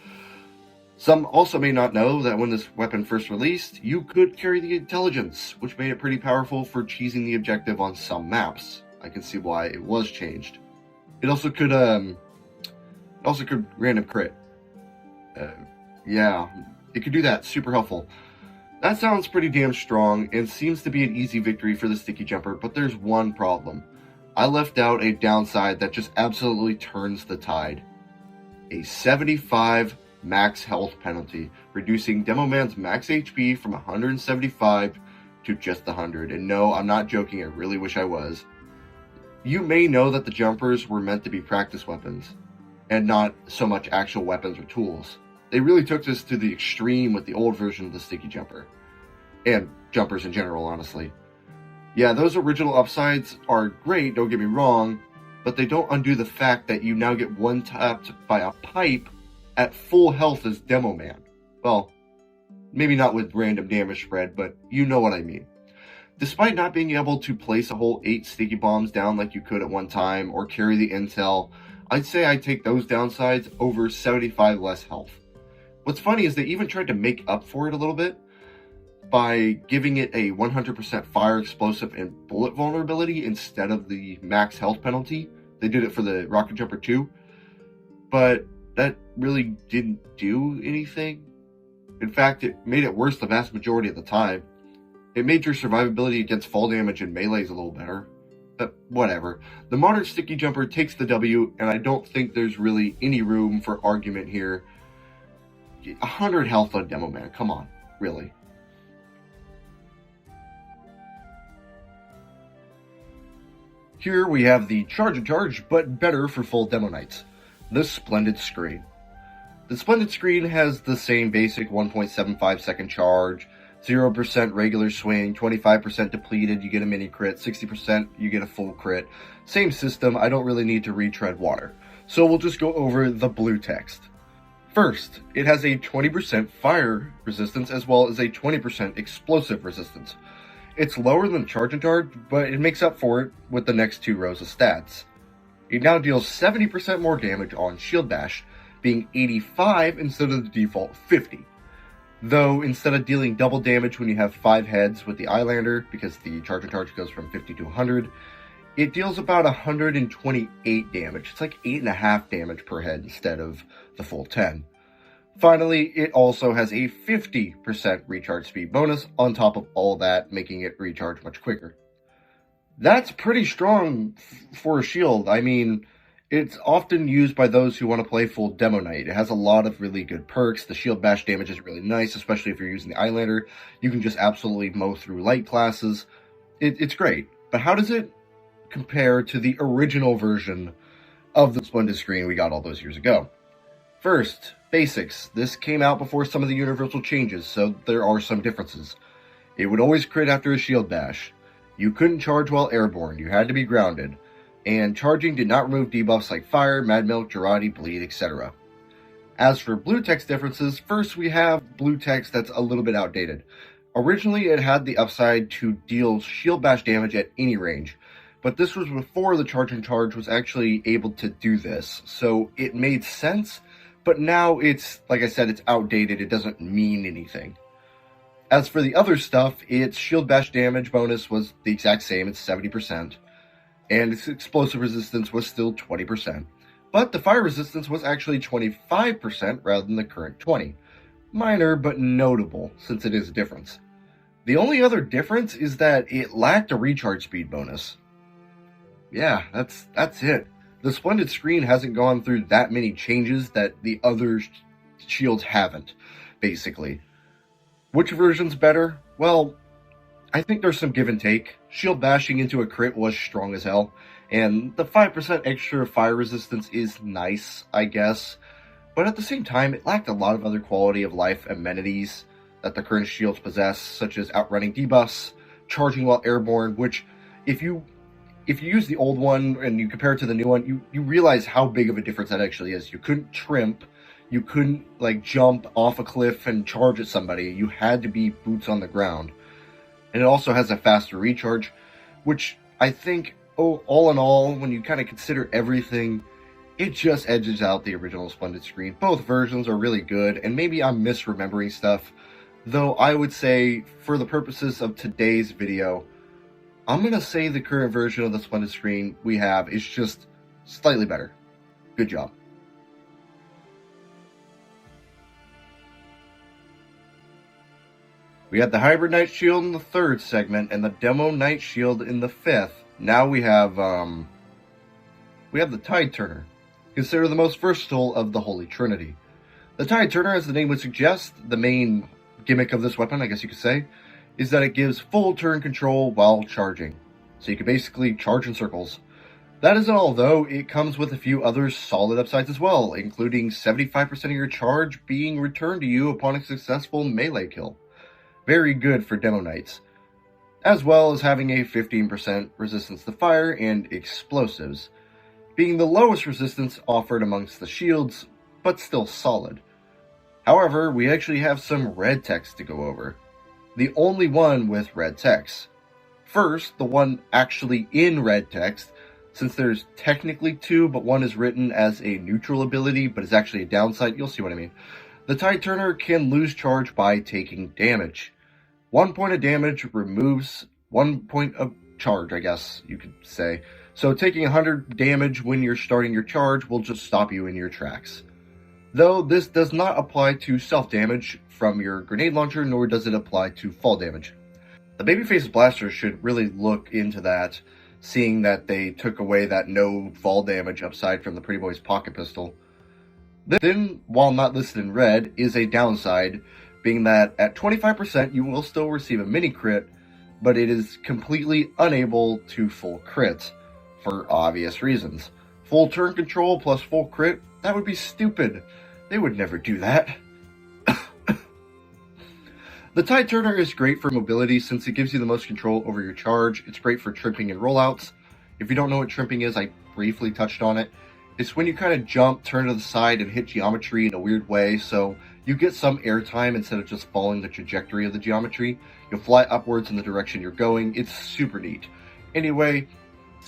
Some also may not know that when this weapon first released, you could carry the intelligence, which made it pretty powerful for cheesing the objective on some maps. I can see why it was changed. It also could random crit. Yeah, it could do that, super helpful. That sounds pretty damn strong, and seems to be an easy victory for the Sticky Jumper, but there's one problem. I left out a downside that just absolutely turns the tide. A 75 max health penalty, reducing Demoman's max HP from 175 to just 100. And no, I'm not joking, I really wish I was. You may know that the jumpers were meant to be practice weapons, and not so much actual weapons or tools. They really took this to the extreme with the old version of the Sticky Jumper. And jumpers in general, honestly. Yeah, those original upsides are great, don't get me wrong, but they don't undo the fact that you now get one-tapped by a pipe at full health as Demoman. Well, maybe not with random damage spread, but you know what I mean. Despite not being able to place a whole 8 sticky bombs down like you could at one time, or carry the intel, I'd say I'd take those downsides over 75 less health. What's funny is they even tried to make up for it a little bit by giving it a 100% fire, explosive, and bullet vulnerability instead of the max health penalty. They did it for the Rocket Jumper 2, but that really didn't do anything. In fact, it made it worse the vast majority of the time. It made your survivability against fall damage and melees a little better, but whatever. The modern Sticky Jumper takes the W, and I don't think there's really any room for argument here. 100 health on Demoman, come on, really. Here we have the Chargin Targe, but better for full demo nights. The Splendid Screen. The Splendid Screen has the same basic 1.75 second charge, 0% regular swing, 25% depleted, you get a mini crit, 60% you get a full crit. Same system, I don't really need to retread water. So we'll just go over the blue text. First, it has a 20% fire resistance as well as a 20% explosive resistance. It's lower than Chargin Targe, but it makes up for it with the next 2 rows of stats. It now deals 70% more damage on Shield Bash, being 85 instead of the default 50. Though, instead of dealing double damage when you have 5 heads with the Eyelander, because the Chargin Targe goes from 50 to 100, it deals about 128 damage. It's like 8.5 damage per head instead of the full 10. Finally, it also has a 50% recharge speed bonus on top of all that, making it recharge much quicker. That's pretty strong for a shield. I mean, it's often used by those who want to play full demo night. It has a lot of really good perks. The shield bash damage is really nice, especially if you're using the Eyelander. You can just absolutely mow through light classes. It's great. But how does it compare to the original version of the Splendid Screen we got all those years ago? First, basics. This came out before some of the universal changes, so there are some differences. It would always crit after a shield bash. You couldn't charge while airborne, you had to be grounded. And charging did not remove debuffs like fire, mad milk, Girardi, bleed, etc. As for blue text differences, first we have blue text that's a little bit outdated. Originally it had the upside to deal shield bash damage at any range, but this was before the Chargin Targe was actually able to do this, so it made sense. But now it's, like I said, it's outdated. It doesn't mean anything. As for the other stuff, its shield bash damage bonus was the exact same. It's 70%. And its explosive resistance was still 20%. But the fire resistance was actually 25% rather than the current 20%. Minor, but notable, since it is a difference. The only other difference is that it lacked a recharge speed bonus. Yeah, that's it. The Splendid Screen hasn't gone through that many changes that the other shields haven't, basically. Which version's better? Well, I think there's some give and take. Shield bashing into a crit was strong as hell, and the 5% extra fire resistance is nice, I guess. But at the same time, it lacked a lot of other quality of life amenities that the current shields possess, such as outrunning debuffs, charging while airborne, which if you use the old one and you compare it to the new one, you realize how big of a difference that actually is. You couldn't trimp, you couldn't like jump off a cliff and charge at somebody. You had to be boots on the ground. And it also has a faster recharge, which I think, all in all, when you kind of consider everything, it just edges out the original Splendid Screen. Both versions are really good, and maybe I'm misremembering stuff, though I would say, for the purposes of today's video, I'm going to say the current version of the Splendid Screen we have is just slightly better. Good job. We had the Hybrid Knight Shield in the 3rd segment, and the Demo Knight Shield in the 5th. Now we have the Tide Turner, considered the most versatile of the Holy Trinity. The Tide Turner, as the name would suggest, the main gimmick of this weapon, I guess you could say, is that it gives full turn control while charging. So you can basically charge in circles. That isn't all, though. It comes with a few other solid upsides as well, including 75% of your charge being returned to you upon a successful melee kill. Very good for Demo Knights, as well as having a 15% resistance to fire and explosives, being the lowest resistance offered amongst the shields, but still solid. However, we actually have some red text to go over. The only one with red text. First, the one actually in red text, since there's technically 2, but one is written as a neutral ability, but is actually a downside. You'll see what I mean. The Tide Turner can lose charge by taking damage. 1 point of damage removes 1 point of charge, I guess you could say. So taking 100 damage when you're starting your charge will just stop you in your tracks. Though this does not apply to self-damage from your grenade launcher, nor does it apply to fall damage. The Babyface Blaster should really look into that, seeing that they took away that no fall damage upside from the Pretty Boy's pocket pistol. Then, while not listed in red, is a downside, being that at 25% you will still receive a mini crit, but it is completely unable to full crit, for obvious reasons. Full turn control plus full crit, that would be stupid. They would never do that. The Tide Turner is great for mobility since it gives you the most control over your charge. It's great for tripping and rollouts. If you don't know what tripping is, I briefly touched on it. It's when you kind of jump, turn to the side, and hit geometry in a weird way, so you get some airtime instead of just following the trajectory of the geometry. You'll fly upwards in the direction you're going. It's super neat. Anyway,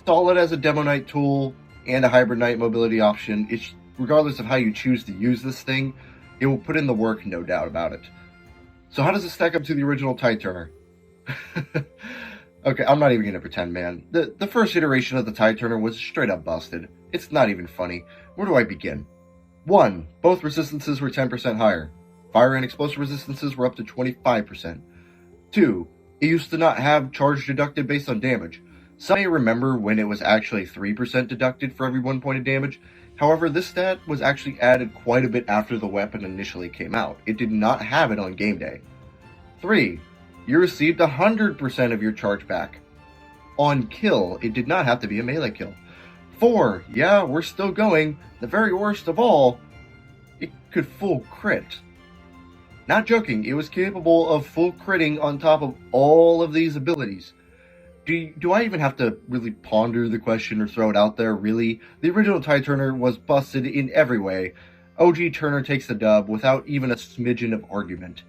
solid as a Demo Knight tool and a Hybrid Knight mobility option. It's, regardless of how you choose to use this thing, it will put in the work, no doubt about it. So how does it stack up to the original Tide Turner? Okay, I'm not even going to pretend, man. The first iteration of the Tide Turner was straight up busted. It's not even funny. Where do I begin? 1. Both resistances were 10% higher. Fire and explosive resistances were up to 25%. 2. It used to not have charge deducted based on damage. Some may remember when it was actually 3% deducted for every 1 point of damage. However, this stat was actually added quite a bit after the weapon initially came out. It did not have it on game day. 3. You received 100% of your charge back. On kill, it did not have to be a melee kill. 4. Yeah, we're still going. The very worst of all, it could full crit. Not joking, it was capable of full critting on top of all of these abilities. Do I even have to really ponder the question or throw it out there, really? The original Tide Turner was busted in every way. OG Turner takes the dub without even a smidgen of argument.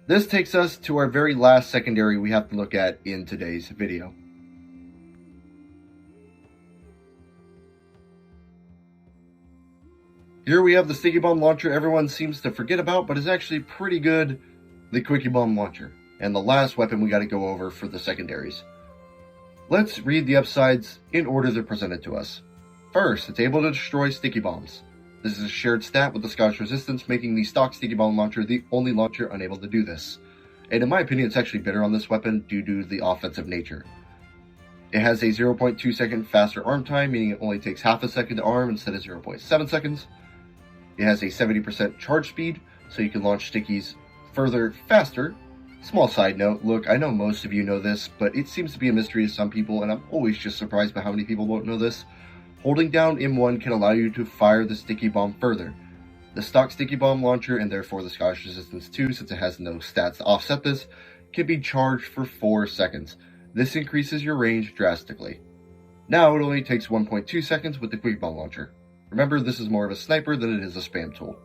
This takes us to our very last secondary we have to look at in today's video. Here we have the Stickybomb Launcher everyone seems to forget about, but is actually pretty good, the Quickiebomb Launcher, and the last weapon we got to go over for the secondaries. Let's read the upsides in order they're presented to us. First, it's able to destroy sticky bombs. This is a shared stat with the Scottish Resistance, making the stock Stickybomb Launcher the only launcher unable to do this. And in my opinion, it's actually better on this weapon due to the offensive nature. It has a 0.2 second faster arm time, meaning it only takes half a second to arm instead of 0.7 seconds. It has a 70% charge speed, so you can launch stickies further faster. Small side note, look, I know most of you know this, but it seems to be a mystery to some people, and I'm always just surprised by how many people don't know this. Holding down M1 can allow you to fire the sticky bomb further. The stock Stickybomb Launcher, and therefore the Scottish Resistance 2, since it has no stats to offset this, can be charged for 4 seconds. This increases your range drastically. Now it only takes 1.2 seconds with the Quickiebomb Launcher. Remember, this is more of a sniper than it is a spam tool.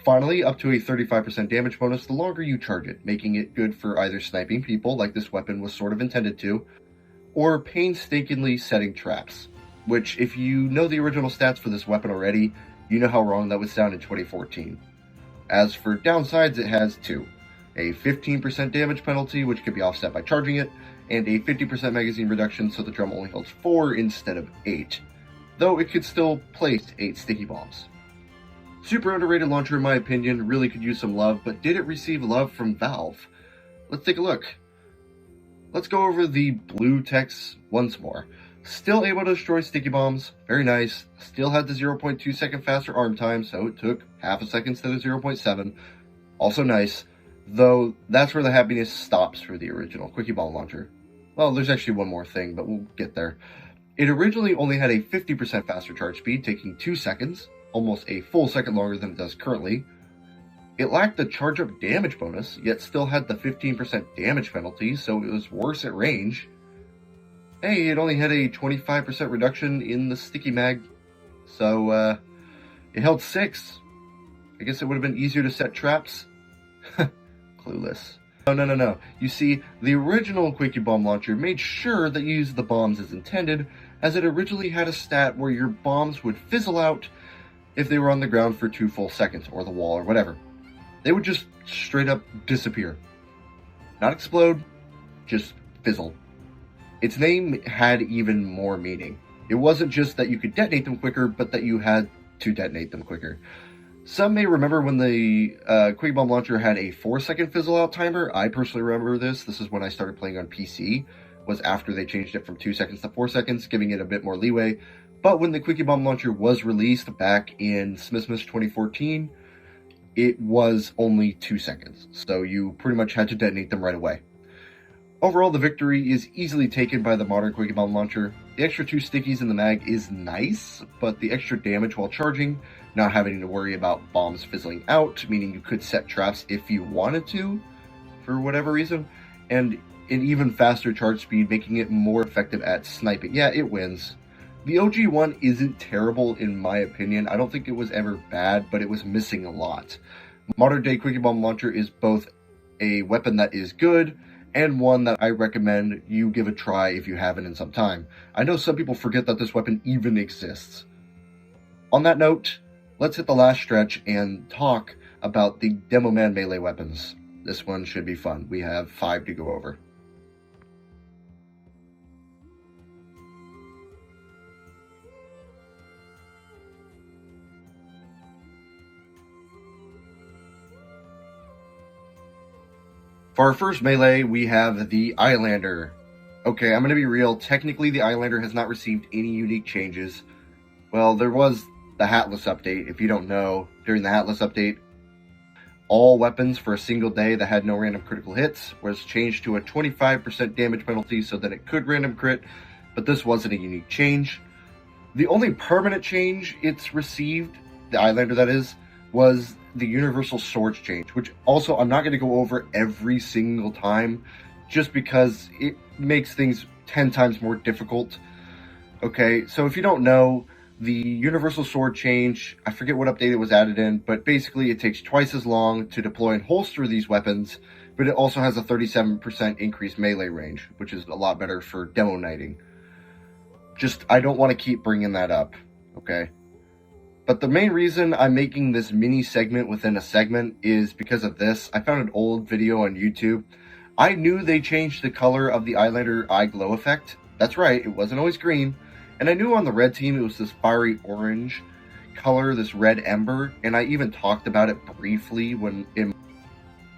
Finally, up to a 35% damage bonus the longer you charge it, making it good for either sniping people, like this weapon was sort of intended to, or painstakingly setting traps. Which, if you know the original stats for this weapon already, you know how wrong that would sound in 2014. As for downsides, it has 2. A 15% damage penalty, which can be offset by charging it, and a 50% magazine reduction so the drum only holds 4 instead of 8. Though it could still place 8 sticky bombs. Super underrated launcher in my opinion, really could use some love, but did it receive love from Valve? Let's take a look. Let's go over the blue text once more. Still able to destroy sticky bombs, very nice. Still had the 0.2 second faster arm time, so it took half a second instead of 0.7. Also nice, though that's where the happiness stops for the original Quickiebomb Launcher. Well, there's actually one more thing, but we'll get there. It originally only had a 50% faster charge speed, taking 2 seconds, almost a full second longer than it does currently. It lacked the charge up damage bonus, yet still had the 15% damage penalty, so it was worse at range. Hey, it only had a 25% reduction in the sticky mag, so it held 6. I guess it would have been easier to set traps. Clueless. No. You see, the original Quickiebomb Launcher made sure that you used the bombs as intended, as it originally had a stat where your bombs would fizzle out if they were on the ground for 2 full seconds, or the wall, or whatever. They would just straight up disappear. Not explode, just fizzle. Its name had even more meaning. It wasn't just that you could detonate them quicker, but that you had to detonate them quicker. Some may remember when the Quickiebomb Launcher had a 4-second fizzle out timer. I personally remember this. This is when I started playing on PC. Was after they changed it from 2 seconds to 4 seconds, giving it a bit more leeway. But when the Quickiebomb Launcher was released back in Smithmas 2014, it was only 2 seconds. So you pretty much had to detonate them right away. Overall, the victory is easily taken by the modern Quickiebomb Launcher. The extra 2 stickies in the mag is nice, but the extra damage while charging, not having to worry about bombs fizzling out, meaning you could set traps if you wanted to, for whatever reason, and an even faster charge speed, making it more effective at sniping. Yeah, it wins. The OG one isn't terrible in my opinion. I don't think it was ever bad, but it was missing a lot. Modern day Quickiebomb Launcher is both a weapon that is good, and one that I recommend you give a try if you haven't in some time. I know some people forget that this weapon even exists. On that note, let's hit the last stretch and talk about the Demoman melee weapons. This one should be fun. We have 5 to go over. For our first melee, we have the Eyelander. Okay, I'm going to be real. Technically, the Eyelander has not received any unique changes. Well, there was the Hatless update. If you don't know, during the Hatless update, all weapons for a single day that had no random critical hits was changed to a 25% damage penalty so that it could random crit, but this wasn't a unique change. The only permanent change it's received, the Eyelander that is, was the Universal Swords change, which also I'm not going to go over every single time, just because it makes things 10 times more difficult. Okay, so if you don't know, the Universal Sword change, I forget what update it was added in, but basically it takes twice as long to deploy and holster these weapons, but it also has a 37% increased melee range, which is a lot better for demo knighting. Just, I don't want to keep bringing that up, okay? But the main reason I'm making this mini segment within a segment is because of this. I found an old video on YouTube. I knew they changed the color of the Eyelander eye glow effect. That's right, it wasn't always green. And I knew on the red team it was this fiery orange color, this red ember. And I even talked about it briefly when in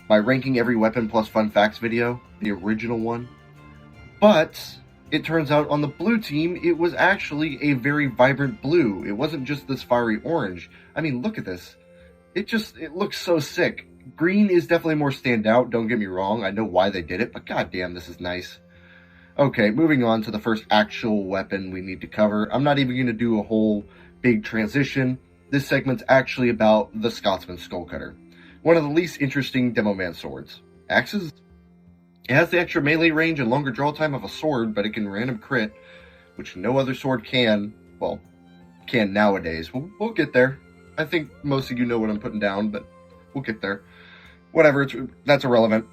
my ranking every weapon plus fun facts video, the original one. But it turns out on the blue team, it was actually a very vibrant blue. It wasn't just this fiery orange. I mean, look at this. It looks so sick. Green is definitely more standout, don't get me wrong. I know why they did it, but goddamn, this is nice. Okay, moving on to the first actual weapon we need to cover. I'm not even going to do a whole big transition. This segment's actually about the Scotsman Skullcutter, one of the least interesting Demoman swords. Axes? It has the extra melee range and longer draw time of a sword, but it can random crit, which no other sword can. Well, can nowadays. We'll get there. I think most of you know what I'm putting down, but we'll get there. Whatever, that's irrelevant.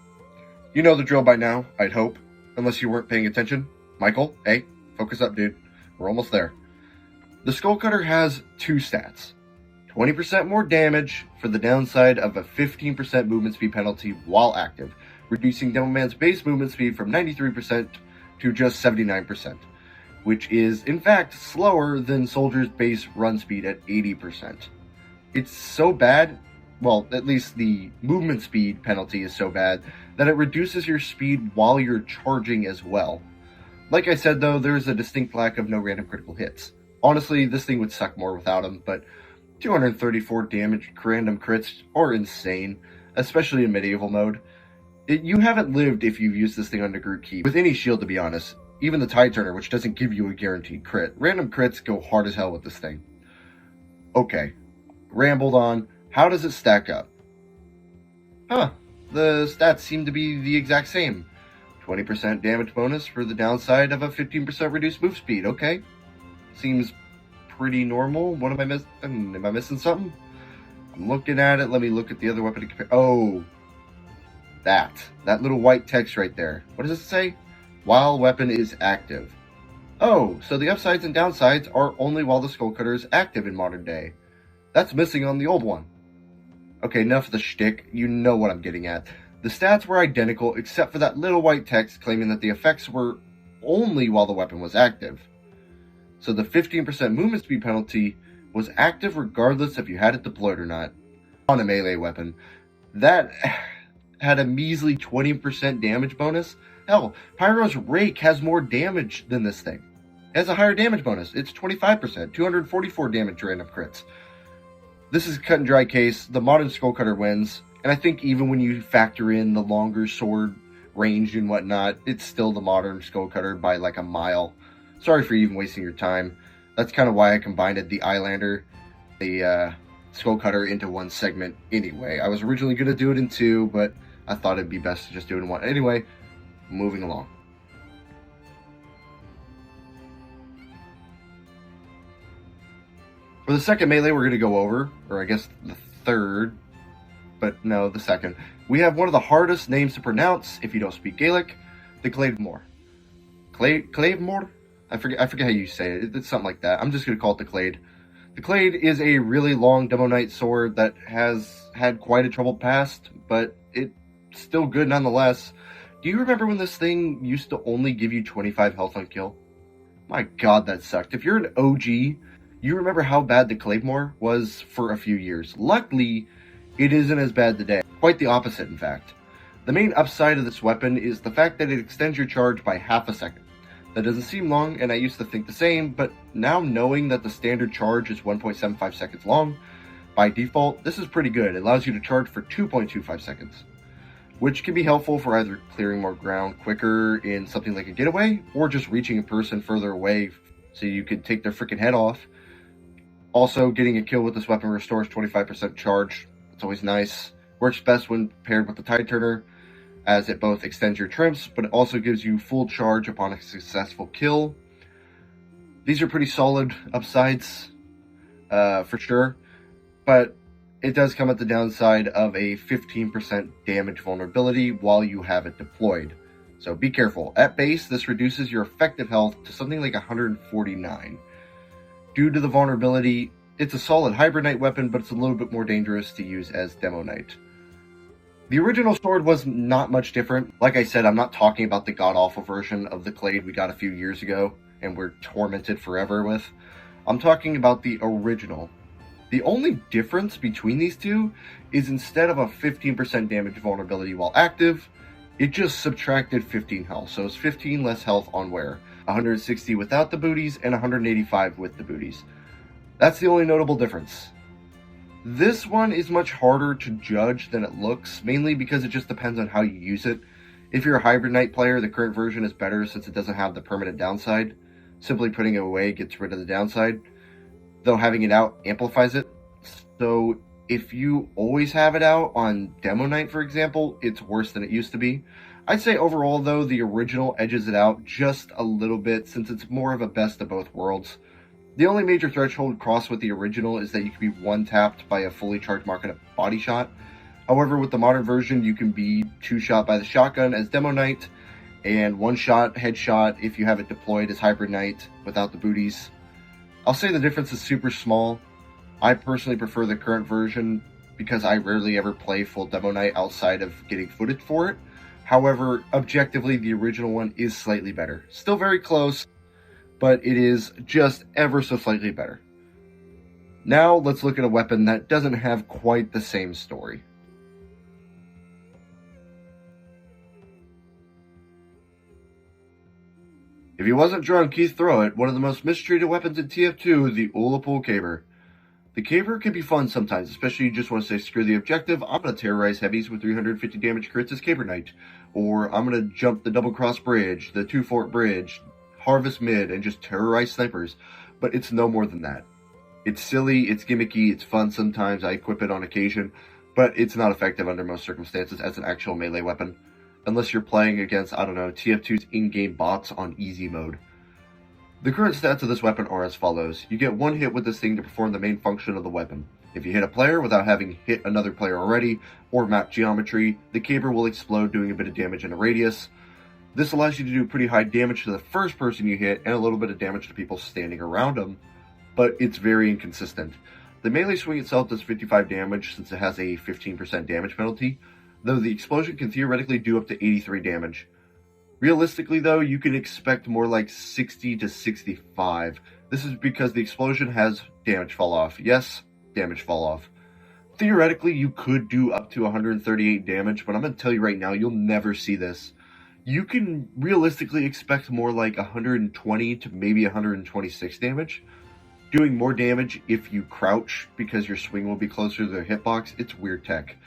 You know the drill by now, I'd hope. Unless you weren't paying attention. Michael, hey, focus up, dude. We're almost there. The Skullcutter has two stats. 20% more damage for the downside of a 15% movement speed penalty while active, reducing Demoman's base movement speed from 93% to just 79%, which is, in fact, slower than Soldier's base run speed at 80%. It's so bad, well, at least the movement speed penalty is so bad, that it reduces your speed while you're charging as well. Like I said though, there is a distinct lack of no random critical hits. Honestly, this thing would suck more without him, but 234 damage random crits are insane, especially in medieval mode. You haven't lived if you've used this thing under group keep. With any shield, to be honest, even the Tide Turner, which doesn't give you a guaranteed crit. Random crits go hard as hell with this thing. Okay, rambled on. How does it stack up? Huh, the stats seem to be the exact same. 20% damage bonus for the downside of a 15% reduced move speed. Okay, seems pretty normal. What am I missing? Am I missing something? I'm looking at it. Let me look at the other weapon to compare. Oh, that little white text right there. What does it say? While weapon is active. Oh, so the upsides and downsides are only while the Skullcutter is active in modern day. That's missing on the old one. Okay, enough of the shtick. You know what I'm getting at. The stats were identical except for that little white text claiming that the effects were only while the weapon was active. So the 15% movement speed penalty was active regardless if you had it deployed or not. On a melee weapon, that had a measly 20% damage bonus. Hell, Pyro's Rake has more damage than this thing. It has a higher damage bonus. It's 25%, 244 damage random crits. This is a cut and dry case. The modern Skullcutter wins, and I think even when you factor in the longer sword range and whatnot, it's still the modern Skullcutter by like a mile. Sorry for even wasting your time. That's kind of why I combined the Eyelander, the Skullcutter into one segment anyway. I was originally going to do it in two, but I thought it'd be best to just do it in one. Anyway, moving along. For the second melee we're going to go over, or I guess the third, but no, the second. We have one of the hardest names to pronounce if you don't speak Gaelic, the Claidheamh Mòr. Claidheamh Mòr? I forget how you say it. It's something like that. I'm just going to call it the Claid. The Claid is a really long Demo Knight sword that has had quite a troubled past, but it's still good nonetheless. Do you remember when this thing used to only give you 25 health on kill? My god, that sucked. If you're an OG, you remember how bad the Claidheamh Mòr was for a few years. Luckily, it isn't as bad today. Quite the opposite, in fact. The main upside of this weapon is the fact that it extends your charge by half a second. That doesn't seem long, and I used to think the same, but now knowing that the standard charge is 1.75 seconds long, by default, this is pretty good. It allows you to charge for 2.25 seconds, which can be helpful for either clearing more ground quicker in something like a getaway, or just reaching a person further away so you could take their freaking head off. Also, getting a kill with this weapon restores 25% charge. It's always nice. Works best when paired with the Tide Turner, as it both extends your trims, but it also gives you full charge upon a successful kill. These are pretty solid upsides, for sure, but it does come at the downside of a 15% damage vulnerability while you have it deployed. So be careful. At base, this reduces your effective health to something like 149. Due to the vulnerability, it's a solid Hybrid Knight weapon, but it's a little bit more dangerous to use as Demo Knight. The original sword was not much different. Like I said, I'm not talking about the god-awful version of the Claid we got a few years ago and we're tormented forever with. I'm talking about the original. The only difference between these two is instead of a 15% damage vulnerability while active, it just subtracted 15 health. So it's 15 less health on wear. 160 without the booties and 185 with the booties. That's the only notable difference. This one is much harder to judge than it looks, mainly because it just depends on how you use it. If you're a Hybrid Knight player, the current version is better since it doesn't have the permanent downside. Simply putting it away gets rid of the downside, though having it out amplifies it. So if you always have it out on Demo Night, for example, it's worse than it used to be. I'd say overall, though, the original edges it out just a little bit since it's more of a best of both worlds. The only major threshold cross with the original is that you can be one-tapped by a fully charged market body shot. However, with the modern version, you can be two-shot by the shotgun as Demo Knight, and one-shot headshot if you have it deployed as Hybrid Knight without the booties. I'll say the difference is super small. I personally prefer the current version because I rarely ever play full Demo Knight outside of getting footage for it. However, objectively, the original one is slightly better. Still very close, but it is just ever so slightly better. Now, let's look at a weapon that doesn't have quite the same story. If he wasn't drunk, he'd throw it. One of the most mistreated weapons in TF2, the Ullapool Caber. The Caber can be fun sometimes, especially you just want to say, screw the objective, I'm going to terrorize heavies with 350 damage crits as Caber Knight. Or I'm going to jump the double cross bridge, the two fort bridge, harvest mid, and just terrorize snipers. But it's no more than that. It's silly, it's gimmicky, it's fun sometimes, I equip it on occasion, but it's not effective under most circumstances as an actual melee weapon. Unless you're playing against, I don't know, TF2's in-game bots on easy mode. The current stats of this weapon are as follows. You get one hit with this thing to perform the main function of the weapon. If you hit a player without having hit another player already, or map geometry, the Caber will explode, doing a bit of damage in a radius. This allows you to do pretty high damage to the first person you hit, and a little bit of damage to people standing around them, but it's very inconsistent. The melee swing itself does 55 damage since it has a 15% damage penalty, though the explosion can theoretically do up to 83 damage. Realistically, though, you can expect more like 60 to 65. This is because the explosion has damage fall off. Yes, damage fall off. Theoretically, you could do up to 138 damage, but I'm going to tell you right now, you'll never see this. You can realistically expect more like 120 to maybe 126 damage. Doing more damage if you crouch because your swing will be closer to the hitbox, it's weird tech.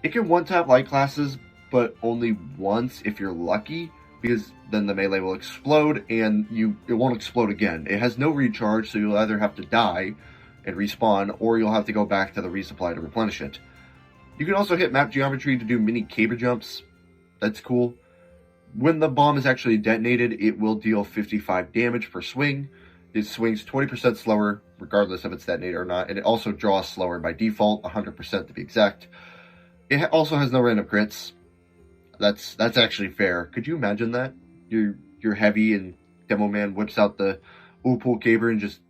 It can one-tap light classes, but only once if you're lucky, because then the melee will explode and it won't explode again. It has no recharge, so you'll either have to die and respawn, or you'll have to go back to the resupply to replenish it. You can also hit map geometry to do mini Caber jumps. That's cool. When the bomb is actually detonated, it will deal 55 damage per swing. It swings 20% slower, regardless if it's detonated or not, and it also draws slower by default, 100% to be exact. It also has no random crits. That's actually fair. Could you imagine that? You're heavy and Demoman whips out the Ullapool Caber and just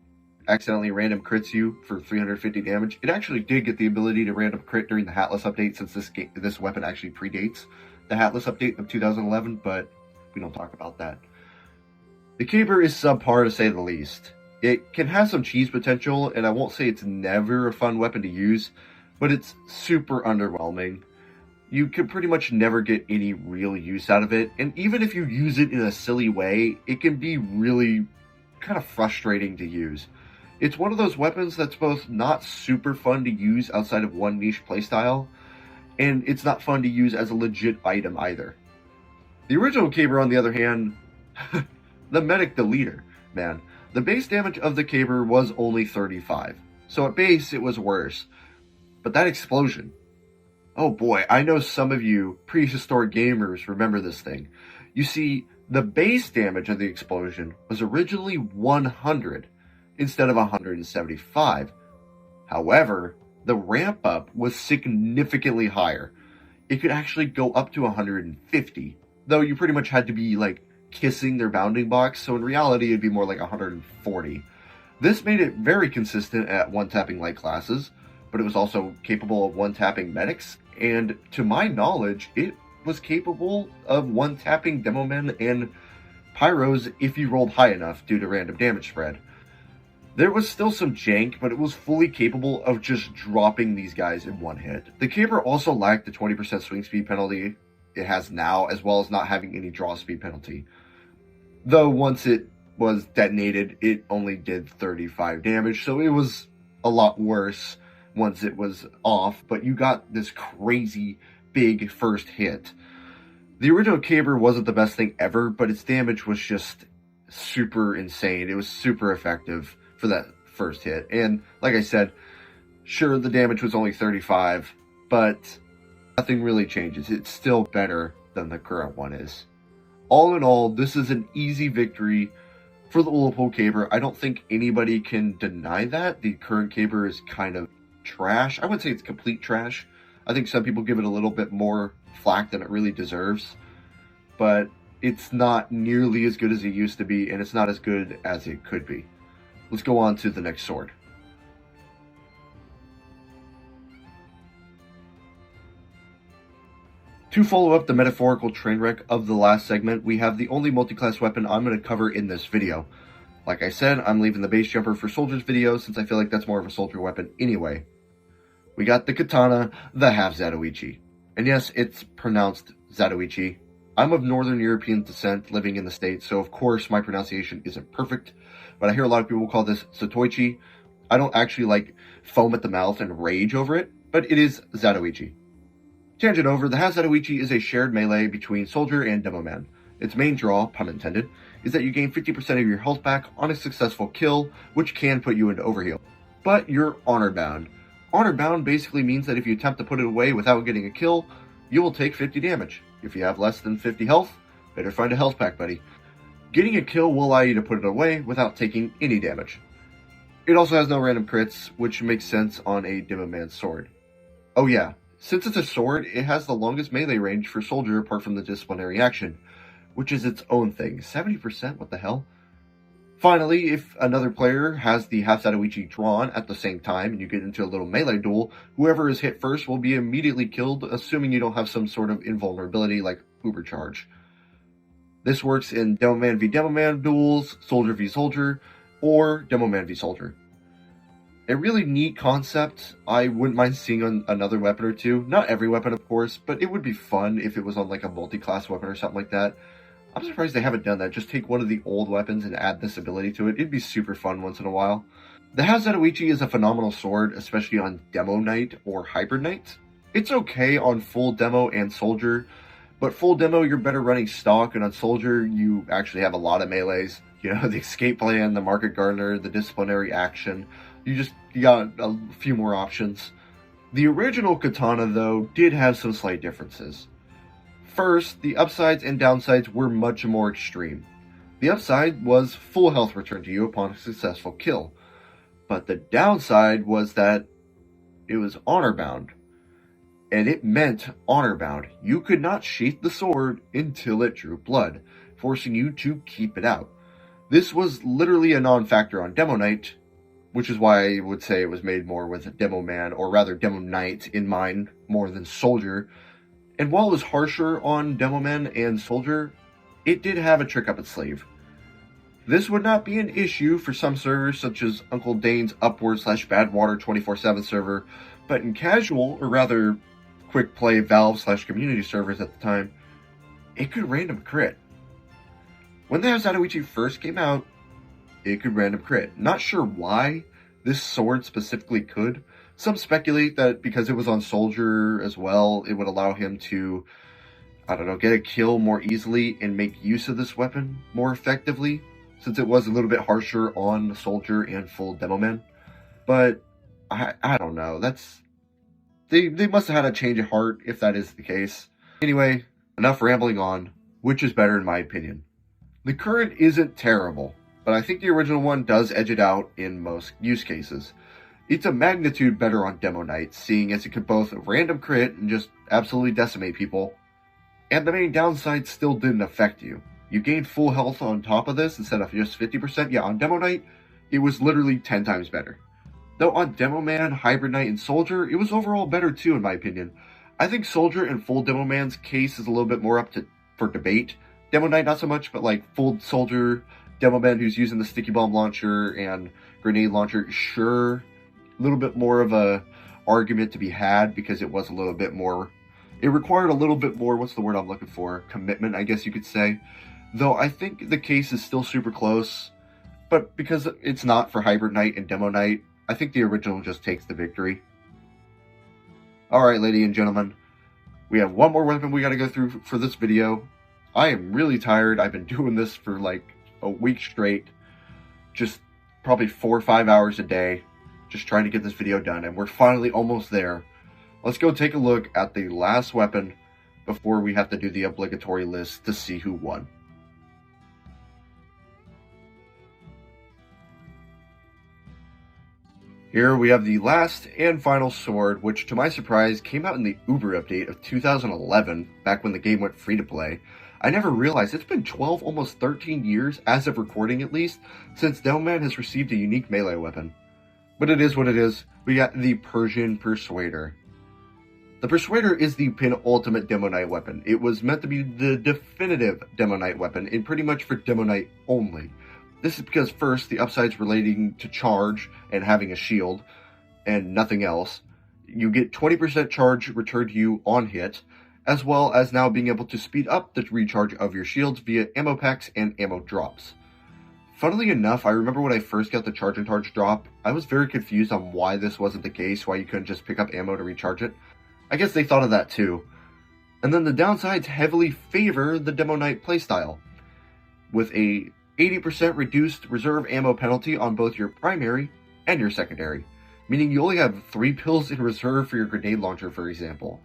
accidentally random crits you for 350 damage. It actually did get the ability to random crit during the Hatless update, since this weapon actually predates the Hatless update of 2011, but we don't talk about that. The Caber is subpar to say the least. It can have some cheese potential, and I won't say it's never a fun weapon to use, but it's super underwhelming. You can pretty much never get any real use out of it, and even if you use it in a silly way, it can be really kind of frustrating to use. It's one of those weapons that's both not super fun to use outside of one niche playstyle, and it's not fun to use as a legit item either. The original Caber, on the other hand, the medic, the leader, man. The base damage of the Caber was only 35, so at base it was worse. But that explosion, oh boy, I know some of you prehistoric gamers remember this thing. You see, the base damage of the explosion was originally 100 instead of 175. However, the ramp up was significantly higher. It could actually go up to 150, though you pretty much had to be like kissing their bounding box, so in reality it'd be more like 140. This made it very consistent at one-tapping light classes, but it was also capable of one-tapping medics, and to my knowledge, it was capable of one-tapping Demoman and Pyros if you rolled high enough due to random damage spread. There was still some jank, but it was fully capable of just dropping these guys in one hit. The Caber also lacked the 20% swing speed penalty it has now, as well as not having any draw speed penalty. Though once it was detonated, it only did 35 damage, so it was a lot worse. once it was off, but you got this crazy big first hit. The original Caber wasn't the best thing ever, but its damage was just super insane. It was super effective for that first hit. And like I said, sure, the damage was only 35, but nothing really changes. It's still better than the current one is. All in all, this is an easy victory for the Ullapool Caber. I don't think anybody can deny that. The current Caber is kind of trash. I wouldn't say it's complete trash. I think some people give it a little bit more flack than it really deserves, but it's not nearly as good as it used to be, and it's not as good as it could be. Let's go on to the next sword. To follow up the metaphorical train wreck of the last segment, we have the only multi-class weapon I'm going to cover in this video. Like I said, I'm leaving the base jumper for soldier's video since I feel like that's more of a soldier weapon anyway. We got the katana, the Half-Zatoichi. And yes, it's pronounced Zatoichi. I'm of Northern European descent living in the States, so of course my pronunciation isn't perfect, but I hear a lot of people call this Zatoichi. I don't actually like foam at the mouth and rage over it, but it is Zatoichi. Tangent over, the Half-Zatoichi is a shared melee between Soldier and Demoman. Its main draw, pun intended, is that you gain 50% of your health back on a successful kill, which can put you into overheal. But you're honor bound. Honor bound basically means that if you attempt to put it away without getting a kill, you will take 50 damage. If you have less than 50 health, better find a health pack, buddy. Getting a kill will allow you to put it away without taking any damage. It also has no random crits, which makes sense on a Demoman sword. Oh yeah, since it's a sword, it has the longest melee range for Soldier apart from the disciplinary action, which is its own thing. 70%? What the hell? Finally, if another player has the Half-Zatoichi drawn at the same time and you get into a little melee duel, whoever is hit first will be immediately killed, assuming you don't have some sort of invulnerability like Uber Charge. This works in Demoman v Demoman duels, Soldier v Soldier, or Demoman v Soldier. A really neat concept. I wouldn't mind seeing on another weapon or two. Not every weapon, of course, but it would be fun if it was on like a multi-class weapon or something like that. I'm surprised they haven't done that. Just take one of the old weapons and add this ability to it. It'd be super fun once in a while. The Half-Zatoichi is a phenomenal sword, especially on Demo Knight or Hybrid Knight. It's okay on full Demo and Soldier, but full Demo you're better running stock, and on Soldier you actually have a lot of melees. You know, the Escape Plan, the Market Gardener, the Disciplinary Action. You got a few more options. The original katana, though, did have some slight differences. First, the upsides and downsides were much more extreme. The upside was full health returned to you upon a successful kill, but the downside was that it was honor bound, and it meant honor bound. You could not sheath the sword until it drew blood, forcing you to keep it out. This was literally a non-factor on Demo Knight, which is why I would say it was made more with a Demoman, or rather Demo Knight, in mind, more than Soldier. And while it was harsher on Demoman and Soldier, it did have a trick up its sleeve. This would not be an issue for some servers such as Uncle Dane's Upward/Badwater 24/7 server, but in casual, or rather quick play Valve/community servers at the time, it could random crit. When the Half-Zatoichi first came out, it could random crit. Not sure why this sword specifically could. Some speculate that because it was on Soldier as well, it would allow him to, I don't know, get a kill more easily and make use of this weapon more effectively, since it was a little bit harsher on Soldier and full Demoman. But I don't know. They must have had a change of heart if that is the case. Anyway, enough rambling on. Which is better in my opinion? The current isn't terrible, but I think the original one does edge it out in most use cases. It's a magnitude better on Demo Knight, seeing as it could both random crit and just absolutely decimate people. And the main downside still didn't affect you. You gained full health on top of this instead of just 50%. Yeah, on Demo Knight, it was literally 10 times better. Though on Demoman, Hybrid Knight, and Soldier, it was overall better too in my opinion. I think Soldier and full Demoman's case is a little bit more up for debate. Demo Knight not so much, but like full Soldier, Demoman who's using the Stickybomb Launcher and Grenade Launcher, sure. A little bit more of a argument to be had because it was a little bit more, it required a little bit more, what's the word I'm looking for, commitment, I guess you could say. Though I think the case is still super close, but because it's not for Hybrid Knight and Demo Knight, I think the original just takes the victory. Alright, ladies and gentlemen, we have one more weapon we gotta go through for this video. I am really tired. I've been doing this for like a week straight. Just probably 4 or 5 hours a day. Just trying to get this video done, and we're finally almost there. Let's go take a look at the last weapon before we have to do the obligatory list to see who won. Here we have the last and final sword, which to my surprise came out in the Uber update of 2011, back when the game went free to play. I never realized it's been 12, almost 13 years, as of recording at least, since Demoman has received a unique melee weapon. But it is what it is. We got the Persian Persuader. The Persuader is the penultimate Demo Knight weapon. It was meant to be the definitive Demo Knight weapon, and pretty much for Demo Knight only. This is because first, the upsides relating to charge and having a shield, and nothing else. You get 20% charge returned to you on hit, as well as now being able to speed up the recharge of your shields via ammo packs and ammo drops. Funnily enough, I remember when I first got the Chargin Targe drop, I was very confused on why this wasn't the case, why you couldn't just pick up ammo to recharge it. I guess they thought of that too. And then the downsides heavily favor the Demo Knight playstyle, with a 80% reduced reserve ammo penalty on both your primary and your secondary, meaning you only have 3 pills in reserve for your grenade launcher, for example.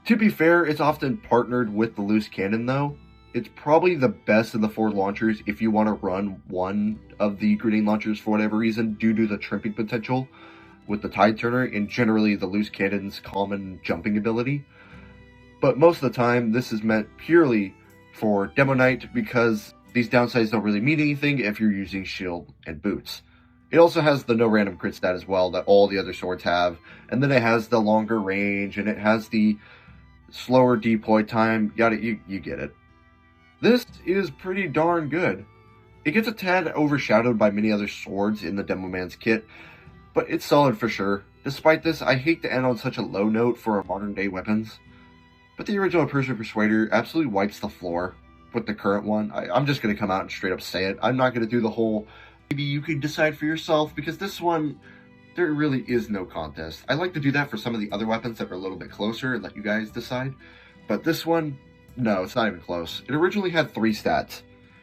To be fair, it's often partnered with the loose cannon though. It's probably the best of the 4 launchers if you want to run one of the grenade launchers for whatever reason due to the tripping potential with the Tide Turner and generally the loose cannon's common jumping ability. But most of the time, this is meant purely for Demo Knight because these downsides don't really mean anything if you're using shield and boots. It also has the no random crit stat as well that all the other swords have, and then it has the longer range, and it has the slower deploy time, you get it. This is pretty darn good. It gets a tad overshadowed by many other swords in the Demoman's kit, but it's solid for sure. Despite this, I hate to end on such a low note for our modern day weapons, but the original Persian Persuader absolutely wipes the floor with the current one. I'm just going to come out and straight up say it. I'm not going to do the whole, maybe you can decide for yourself, because this one, there really is no contest. I like to do that for some of the other weapons that are a little bit closer and let you guys decide. But this one, no, it's not even close. It originally had 3 stats.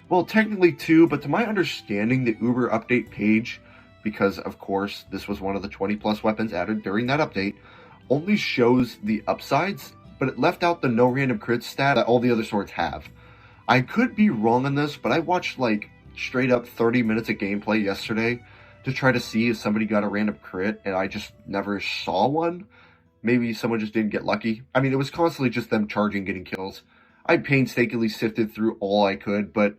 Well, technically 2, but to my understanding, the Uber update page, because of course this was one of the 20 plus weapons added during that update, only shows the upsides, but it left out the no random crit stat that all the other swords have. I could be wrong on this, but I watched like straight up 30 minutes of gameplay yesterday to try to see if somebody got a random crit, and I just never saw one. Maybe someone just didn't get lucky. I mean, it was constantly just them charging, getting kills. I painstakingly sifted through all I could, but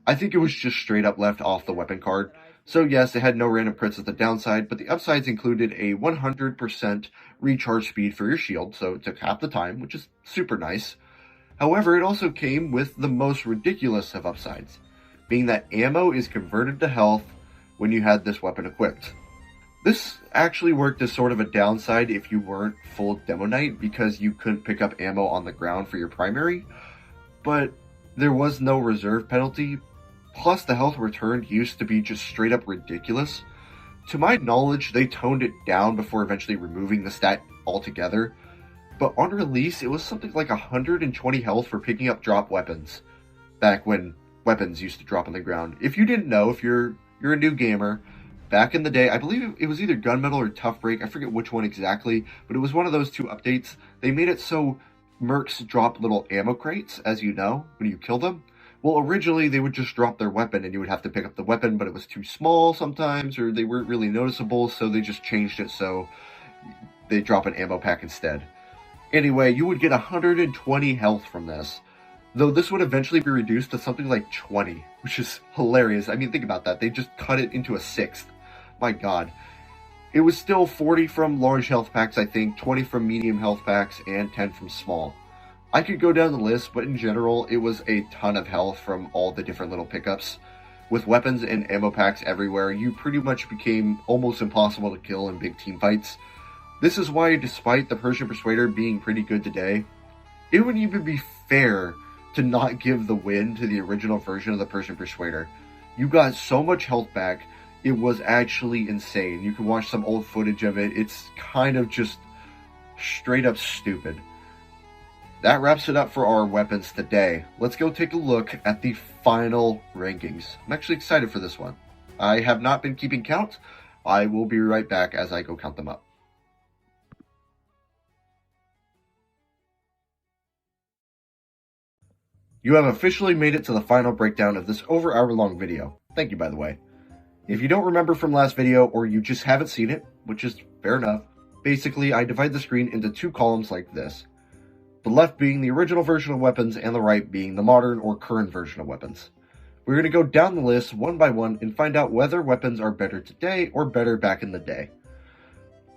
I think it was just straight up left off the weapon card. So yes, it had no random crits as the downside, but the upsides included a 100% recharge speed for your shield, so it took half the time, which is super nice. However, it also came with the most ridiculous of upsides, being that ammo is converted to health when you had this weapon equipped. This actually worked as sort of a downside if you weren't full Demo Knight because you couldn't pick up ammo on the ground for your primary, but there was no reserve penalty, plus the health returned used to be just straight up ridiculous. To my knowledge, they toned it down before eventually removing the stat altogether. But on release, it was something like 120 health for picking up drop weapons, back when weapons used to drop on the ground. If you didn't know, if you're a new gamer, back in the day, I believe it was either Gunmetal or Tough Break, I forget which one exactly, but it was one of those 2 updates. They made it so mercs drop little ammo crates, as you know, when you kill them. Well, originally they would just drop their weapon and you would have to pick up the weapon, but it was too small sometimes, or they weren't really noticeable, so they just changed it so they drop an ammo pack instead. Anyway, you would get 120 health from this, though this would eventually be reduced to something like 20, which is hilarious. I mean, think about that. They just cut it into a 1/6. My god. It was still 40 from large health packs, I think, 20 from medium health packs, and 10 from small. I could go down the list, but in general, it was a ton of health from all the different little pickups. With weapons and ammo packs everywhere, you pretty much became almost impossible to kill in big team fights. This is why, despite the Persian Persuader being pretty good today, it wouldn't even be fair to not give the win to the original version of the Persian Persuader. You got so much health back, it was actually insane. You can watch some old footage of it. It's kind of just Straight up stupid. That wraps it up for our weapons today. Let's go take a look at the final rankings. I'm actually excited for this one. I have not been keeping count. I will be right back as I go count them up. You have officially made it to the final breakdown of this over hour-long video. Thank you, by the way. If you don't remember from last video, or you just haven't seen it, which is fair enough, basically I divide the screen into two columns like this. The left being the original version of weapons, and the right being the modern or current version of weapons. We're going to go down the list one by one and find out whether weapons are better today or better back in the day.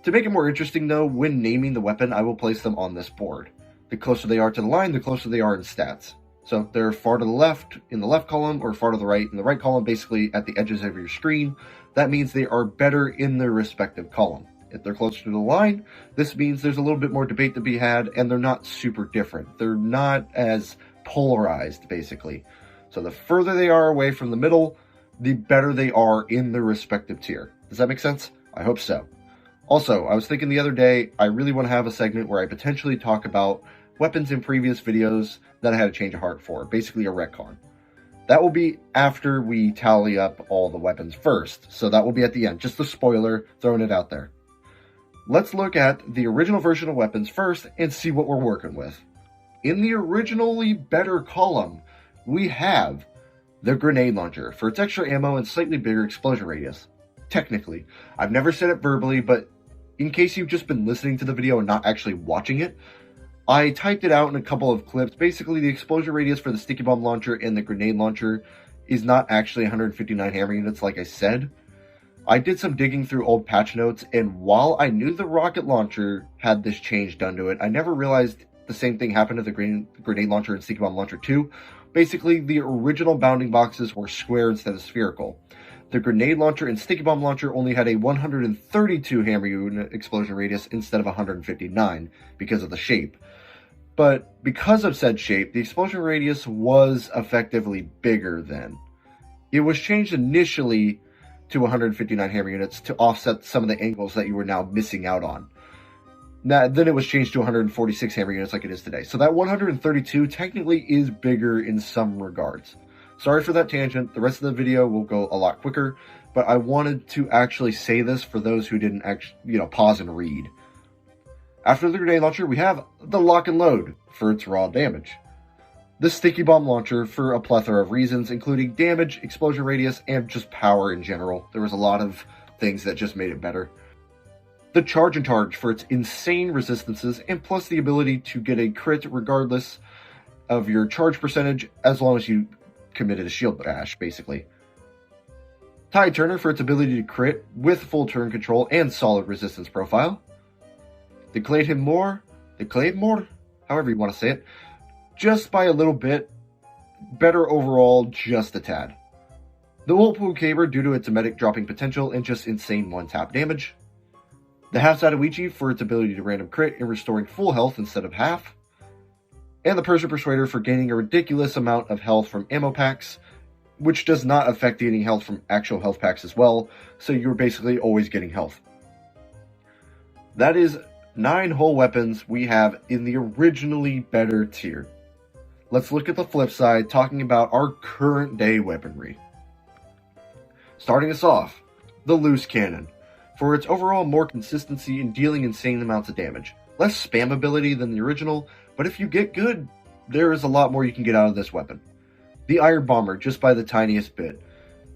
To make it more interesting though, when naming the weapon, I will place them on this board. The closer they are to the line, the closer they are in stats. So if they're far to the left in the left column, or far to the right in the right column, basically at the edges of your screen, that means they are better in their respective column. If they're closer to the line, this means there's a little bit more debate to be had, and they're not super different. They're not as polarized, basically. So the further they are away from the middle, the better they are in their respective tier. Does that make sense? I hope so. Also, I was thinking the other day, I really want to have a segment where I potentially talk about weapons in previous videos that I had a change of heart for, basically a retcon. That will be after we tally up all the weapons first, so that will be at the end, just a spoiler, throwing it out there. Let's look at the original version of weapons first and see what we're working with. In the originally better column, we have the grenade launcher for its extra ammo and slightly bigger explosion radius. Technically, I've never said it verbally, but in case you've just been listening to the video and not actually watching it, I typed it out in a couple of clips. Basically, the explosion radius for the Stickybomb Launcher and the grenade launcher is not actually 159 hammer units like I said. I did some digging through old patch notes, and while I knew the rocket launcher had this change done to it, I never realized the same thing happened to the grenade launcher and Stickybomb Launcher 2. Basically, the original bounding boxes were square instead of spherical. The grenade launcher and Stickybomb Launcher only had a 132 hammer unit explosion radius instead of 159 because of the shape. But because of said shape, the explosion radius was effectively bigger then. It was changed initially to 159 hammer units to offset some of the angles that you were now missing out on. Now, then it was changed to 146 hammer units like it is today. So that 132 technically is bigger in some regards. Sorry for that tangent. The rest of the video will go a lot quicker, but I wanted to actually say this for those who didn't actually, pause and read. After the grenade launcher, we have the lock and load for its raw damage. The Stickybomb Launcher for a plethora of reasons, including damage, explosion radius, and just power in general. There was a lot of things that just made it better. The Chargin Targe for its insane resistances, and plus the ability to get a crit regardless of your charge percentage, as long as you committed a shield bash, basically. Tide Turner for its ability to crit with full turn control and solid resistance profile. The Claidheamh Mòr, however you want to say it, just by a little bit, better overall, just a tad. The Ullapool Caber due to its emetic dropping potential and just insane one-tap damage. The Half-Zatoichi for its ability to random crit and restoring full health instead of half. And the Persian Persuader for gaining a ridiculous amount of health from ammo packs, which does not affect gaining health from actual health packs as well, so you're basically always getting health. That is 9 whole weapons we have in the originally better tier. Let's look at the flip side, talking about our current day weaponry. Starting us off, the Loose Cannon, for its overall more consistency in dealing insane amounts of damage. Less spam ability than the original, but if you get good, there is a lot more you can get out of this weapon. The Iron Bomber, just by the tiniest bit.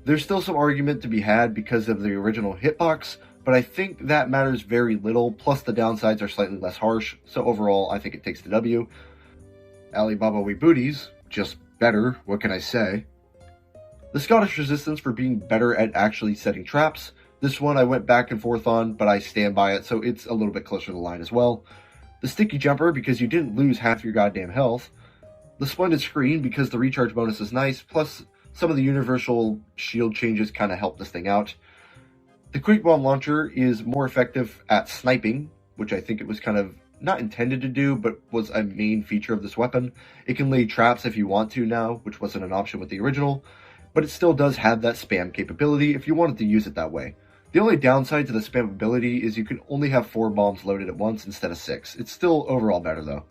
There's still some argument to be had because of the original hitbox, but I think that matters very little, plus the downsides are slightly less harsh, so overall I think it takes the W. Alibaba we Booties, just better, what can I say? The Scottish Resistance for being better at actually setting traps. This one I went back and forth on, but I stand by it, so it's a little bit closer to the line as well. The Sticky Jumper, because you didn't lose half your goddamn health. The Splendid Screen, because the recharge bonus is nice, plus some of the universal shield changes kind of help this thing out. The Quickiebomb Launcher is more effective at sniping, which I think it was kind of not intended to do, but was a main feature of this weapon. It can lay traps if you want to now, which wasn't an option with the original, but it still does have that spam capability if you wanted to use it that way. The only downside to the spammability is you can only have 4 bombs loaded at once instead of 6. It's still overall better though.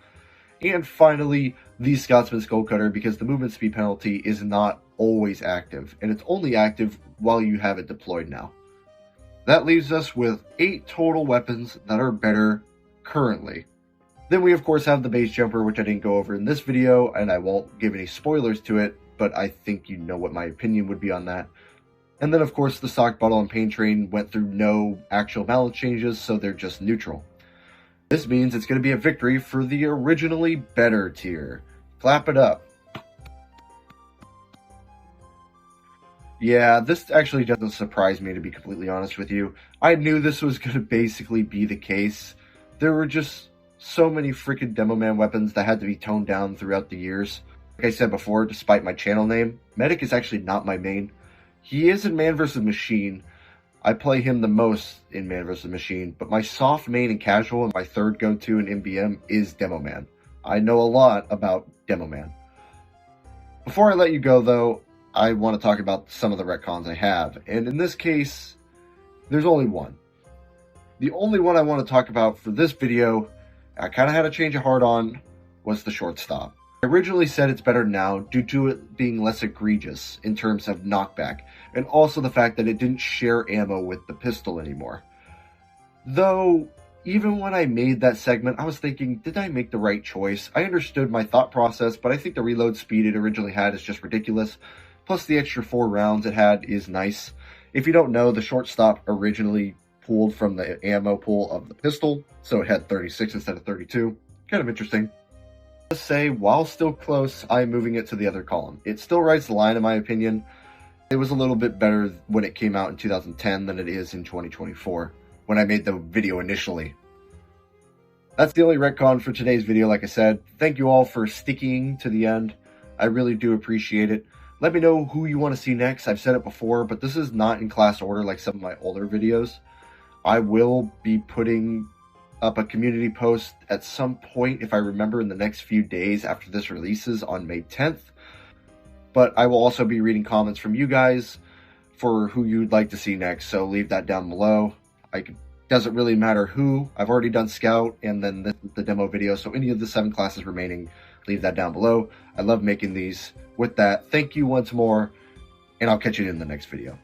And finally, the Scotsman Skullcutter, because the movement speed penalty is not always active, and it's only active while you have it deployed now. That leaves us with 8 total weapons that are better currently. Then we of course have the base jumper, which I didn't go over in this video, and I won't give any spoilers to it, but I think you know what my opinion would be on that. And then of course the stock bottle and pain train went through no actual balance changes, so they're just neutral. This means it's going to be a victory for the originally better tier. Clap it up. Yeah, this actually doesn't surprise me, to be completely honest with you. I knew this was going to basically be the case. There were just so many freaking Demoman weapons that had to be toned down throughout the years. Like I said before, despite my channel name, Medic is actually not my main. He is in Man vs. Machine. I play him the most in Man vs. Machine, but my soft main and casual and my third go-to in MBM is Demoman. I know a lot about Demoman. Before I let you go though, I want to talk about some of the retcons I have, and in this case, there's only one. The only one I want to talk about for this video, I kind of had a change of heart on, was the shortstop. I originally said it's better now due to it being less egregious in terms of knockback, and also the fact that it didn't share ammo with the pistol anymore. Though, even when I made that segment, I was thinking, did I make the right choice? I understood my thought process, but I think the reload speed it originally had is just ridiculous. Plus the extra 4 rounds it had is nice. If you don't know, the shortstop originally pulled from the ammo pool of the pistol, so it had 36 instead of 32. Kind of interesting. Just say, while still close, I am moving it to the other column. It still writes the line in my opinion. It was a little bit better when it came out in 2010 than it is in 2024, when I made the video initially. That's the only retcon for today's video, like I said. Thank you all for sticking to the end. I really do appreciate it. Let me know who you want to see next. I've said it before, but this is not in class order like some of my older videos. I will be putting up a community post at some point, if I remember, in the next few days after this releases on May 10th. But I will also be reading comments from you guys for who you'd like to see next, so leave that down below. Doesn't really matter who. I've already done Scout and then the demo video, so any of the 7 classes remaining, leave that down below. I love making these. With that, thank you once more, and I'll catch you in the next video.